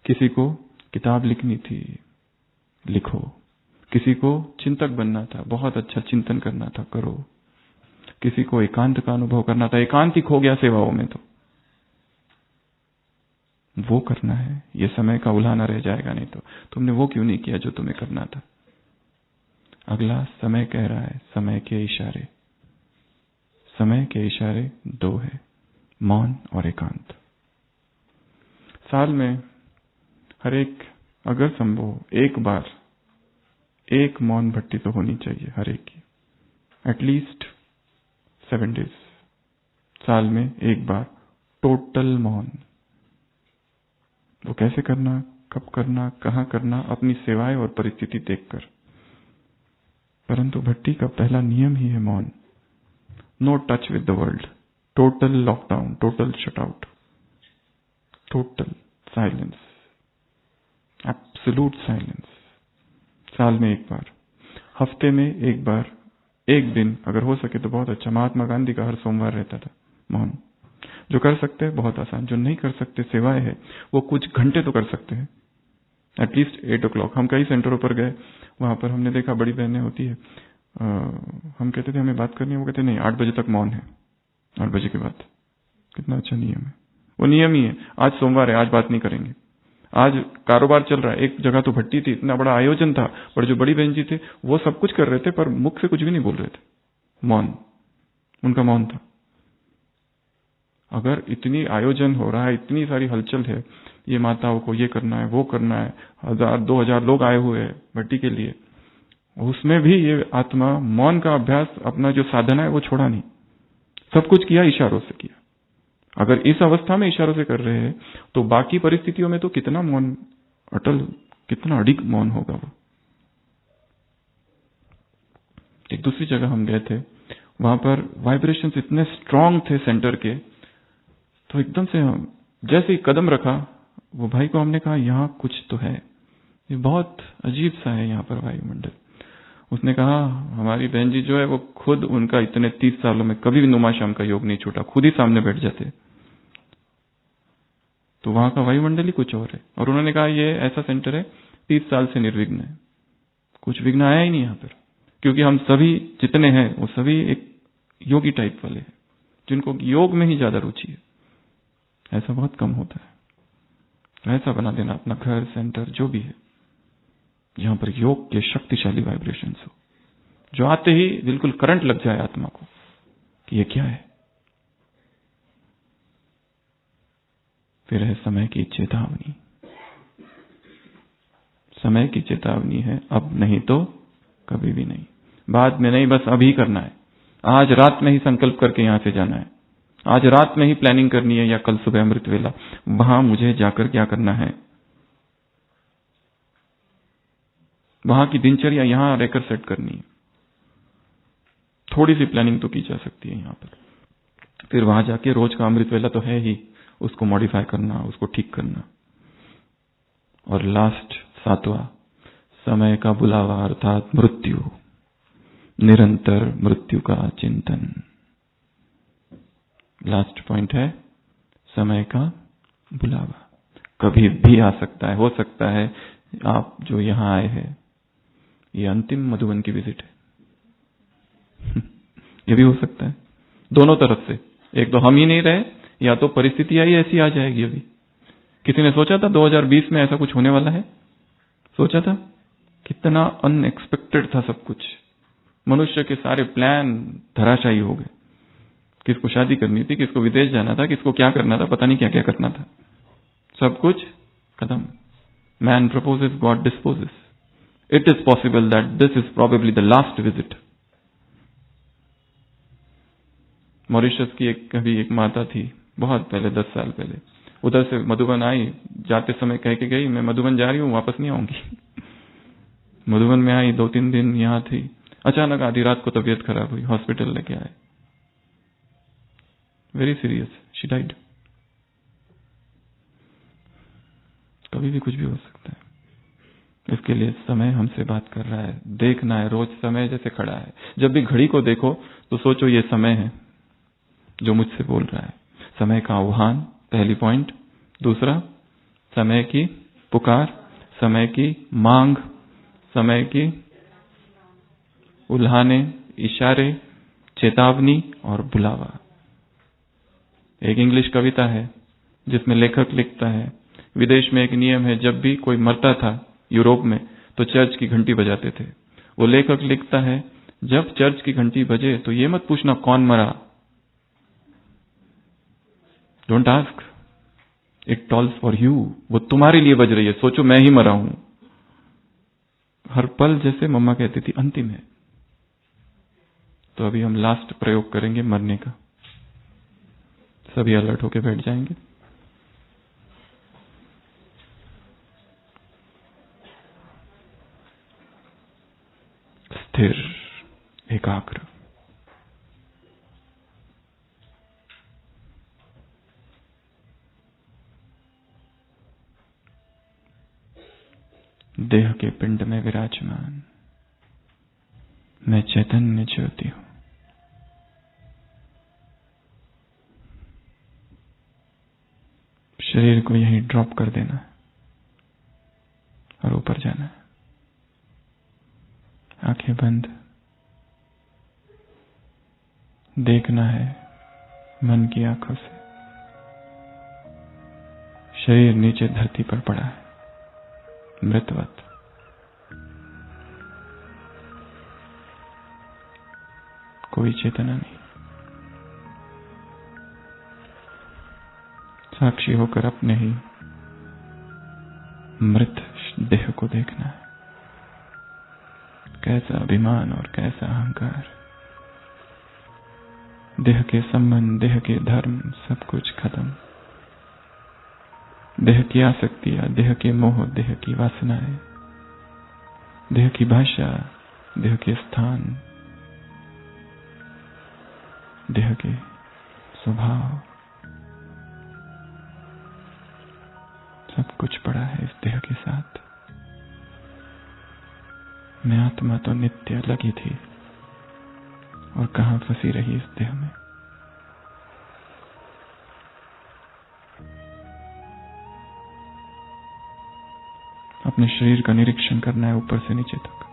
किसी को किताब लिखनी थी, लिखो। किसी को चिंतक बनना था, बहुत अच्छा चिंतन करना था, करो। किसी को एकांत का अनुभव करना था, एकांत ही खो गया सेवाओं में, तो वो करना है। ये समय का उल्हाना रह जाएगा, नहीं तो तुमने वो क्यों नहीं किया जो तुम्हें करना था। अगला समय कह रहा है, समय के इशारे। समय के इशारे 2 है, मौन और एकांत। साल में हर एक, अगर संभव, एक बार एक मौन भट्टी तो होनी चाहिए हर एक की, एटलीस्ट 7 days। साल में एक बार टोटल मौन। वो कैसे करना, कब करना, कहां करना, अपनी सेवाएं और परिस्थिति देखकर। परंतु भट्टी का पहला नियम ही है मौन। No touch with the world, total lockdown, total shutout, total silence, absolute silence. साल में एक बार, हफ्ते में एक बार, एक दिन अगर हो सके तो बहुत अच्छा। महात्मा गांधी का हर सोमवार रहता था मौन। जो कर सकते हैं बहुत आसान, जो नहीं कर सकते, सेवाएं है, वो कुछ घंटे तो कर सकते हैं, एटलीस्ट 8 o'clock। हम कई सेंटरों पर गए, वहां पर हमने देखा बड़ी बहनें होती है, हम कहते थे हमें बात करनी है, वो कहते नहीं 8 बजे तक मौन है, 8 बजे के बाद। कितना अच्छा नियम है, वो नियम ही है। आज सोमवार है, आज बात नहीं करेंगे। आज कारोबार चल रहा है, एक जगह तो भट्टी थी, इतना बड़ा आयोजन था, पर जो बड़ी बहन जी थे वो सब कुछ कर रहे थे पर मुख से कुछ भी नहीं बोल रहे थे, मौन, उनका मौन था। अगर इतनी आयोजन हो रहा है, इतनी सारी हलचल है, ये माताओं को ये करना है, वो करना है, 1000-2000 लोग आए हुए हैं भट्टी के लिए, उसमें भी ये आत्मा मौन का अभ्यास, अपना जो साधना है वो छोड़ा नहीं, सब कुछ किया, इशारों से किया। अगर इस अवस्था में इशारों से कर रहे हैं तो बाकी परिस्थितियों में तो कितना मौन, अटल, कितना अडिग मौन होगा वो। एक दूसरी जगह हम गए थे, वहां पर वाइब्रेशंस इतने स्ट्रांग थे सेंटर के, तो एकदम से हम जैसे ही कदम रखा, वो भाई को हमने कहा यहाँ कुछ तो है, ये बहुत अजीब सा है यहाँ पर वायुमंडल। उसने कहा हमारी बहन जी जो है वो खुद, उनका इतने 30 सालों में कभी भी नुमा शाम का योग नहीं छूटा, खुद ही सामने बैठ जाते। तो वहां का वायुमंडल ही कुछ और है। और उन्होंने कहा ये ऐसा सेंटर है 30 साल से निर्विघ्न है, कुछ विघ्न आया ही नहीं यहाँ पर, क्योंकि हम सभी जितने हैं वो सभी एक योगी टाइप वाले हैं, जिनको योग में ही ज्यादा रुचि है। ऐसा बहुत कम होता है। तो ऐसा बना देना अपना घर, सेंटर, जो भी है, जहां पर योग के शक्तिशाली वाइब्रेशंस हो, जो आते ही बिल्कुल करंट लग जाए आत्मा को कि ये क्या है। फिर है समय की चेतावनी। समय की चेतावनी है, अब नहीं तो कभी भी नहीं, बाद में नहीं, बस अभी करना है। आज रात में ही संकल्प करके यहां से जाना है, आज रात में ही प्लानिंग करनी है, या कल सुबह अमृत वेला वहां मुझे जाकर क्या करना है, वहां की दिनचर्या यहां रहकर सेट करनी है। थोड़ी सी प्लानिंग तो की जा सकती है यहां पर, फिर वहां जाके रोज का अमृत वेला तो है ही, उसको मॉडिफाई करना, उसको ठीक करना। और लास्ट 7वां, समय का बुलावा अर्थात मृत्यु, निरंतर मृत्यु का चिंतन। लास्ट पॉइंट है समय का बुलावा, कभी भी आ सकता है। हो सकता है आप जो यहां आए हैं ये अंतिम मधुबन की विजिट है ये भी हो सकता है, दोनों तरफ से। एक तो हम ही नहीं रहे, या तो परिस्थितियां ही ऐसी आ जाएगी। अभी किसी ने सोचा था 2020 में ऐसा कुछ होने वाला है? सोचा था? कितना अनएक्सपेक्टेड था सब कुछ। मनुष्य के सारे प्लान धराशायी हो गए। किसको शादी करनी थी, किसको विदेश जाना था, किसको क्या करना था, पता नहीं क्या क्या करना था, सब कुछ खत्म। Man proposes, God disposes. It is possible that this is probably the last visit. Mauritius की कभी एक माता थी, बहुत पहले, 10 साल पहले, उधर से मधुबन आई, जाते समय कह के गई मैं मधुबन जा रही हूं, वापस नहीं आऊंगी मधुबन में आई, 2-3 दिन यहां थी, अचानक आधी रात को तबीयत खराब हुई, हॉस्पिटल लेके आए, वेरी सीरियस, शी डाइड। कभी भी कुछ भी हो सकता है। इसके लिए समय हमसे बात कर रहा है, देखना है। रोज समय जैसे खड़ा है, जब भी घड़ी को देखो तो सोचो ये समय है जो मुझसे बोल रहा है। समय का आह्वान, पहली पॉइंट। दूसरा, समय की पुकार, समय की मांग, समय की उल्हाने, इशारे, चेतावनी और बुलावा। एक इंग्लिश कविता है जिसमें लेखक लिखता है, विदेश में एक नियम है, जब भी कोई मरता था यूरोप में तो चर्च की घंटी बजाते थे। वो लेखक लिखता है, जब चर्च की घंटी बजे तो ये मत पूछना कौन मरा, don't ask, it tolls for you. वो तुम्हारे लिए बज रही है, सोचो मैं ही मरा हूं। हर पल, जैसे मम्मा कहती थी, अंतिम है। तो अभी हम लास्ट प्रयोग करेंगे मरने का। सभी अलर्ट होके बैठ जाएंगे। स्थिर, एकाग्र। देह के पिंड में विराजमान मैं चैतन्य ज्योति हूं। शरीर को यहीं ड्रॉप कर देना है और ऊपर जाना है। आंखें बंद, देखना है मन की आंखों से। शरीर नीचे धरती पर पड़ा है, मृतवत। कोई चेतना नहीं। साक्षी होकर अपने ही मृत देह को देखना है। कैसा अभिमान और कैसा अहंकार। देह के संबंध, देह के धर्म, सब कुछ खत्म। देह की आसक्तियां, देह के मोह, देह की वासनाएं, देह की भाषा, देह के स्थान, देह के स्वभाव, सब कुछ पड़ा है इस देह के साथ। मैं आत्मा तो नित्य लगी थी और कहां फंसी रही इस देह में। अपने शरीर का निरीक्षण करना है ऊपर से नीचे तक।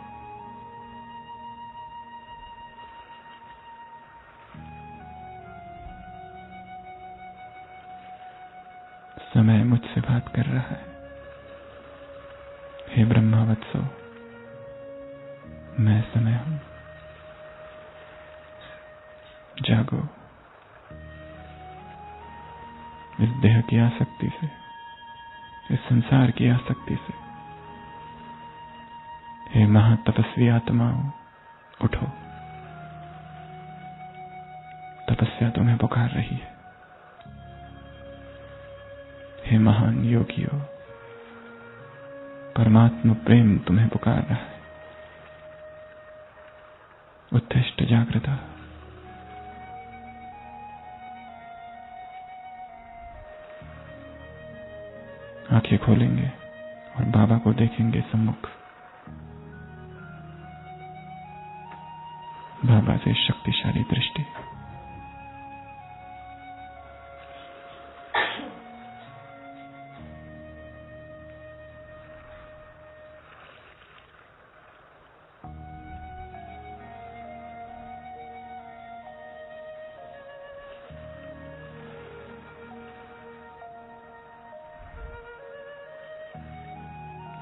समय मुझसे बात कर रहा है। हे ब्रह्मावत्सो, मैं समय हूं। जागो इस देह की आसक्ति से, इस संसार की आसक्ति से। हे महातपस्वी आत्माओं, उठो, तपस्या तुम्हें पुकार रही है। हे महान योगियों, परमात्मा प्रेम तुम्हें पुकार रहा है। उत्तिष्ठ जागृता। आंखें खोलेंगे और बाबा को देखेंगे सम्मुख। बाबा से शक्तिशाली दृष्टि।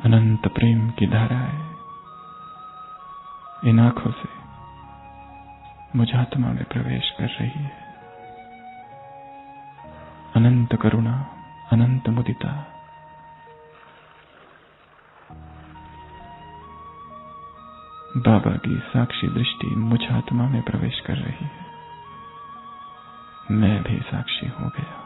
अनंत प्रेम की धाराएं इन आंखों से मुझ आत्मा में प्रवेश कर रही है। अनंत करुणा, अनंत मुदिता। बाबा की साक्षी दृष्टि मुझ आत्मा में प्रवेश कर रही है। मैं भी साक्षी हो गया हूं।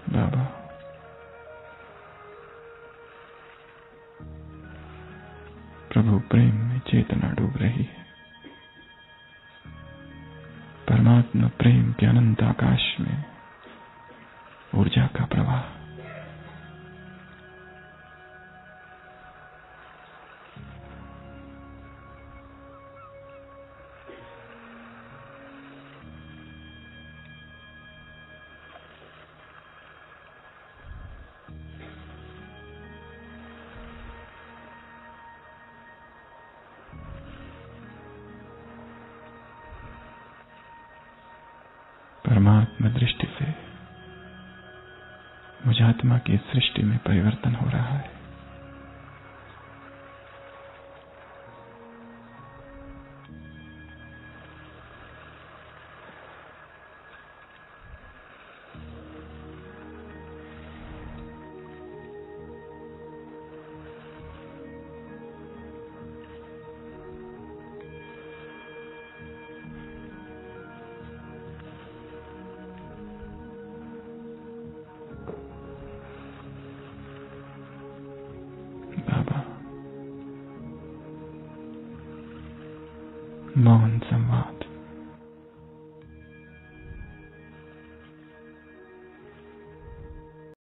बाबा, प्रभु प्रेम में चेतना डूब रही है। परमात्मा प्रेम के अनंत आकाश में ऊर्जा का प्रवाह। परमात्मा दृष्टि से मुझ आत्मा की सृष्टि में परिवर्तन हो रहा है। मौन संवाद।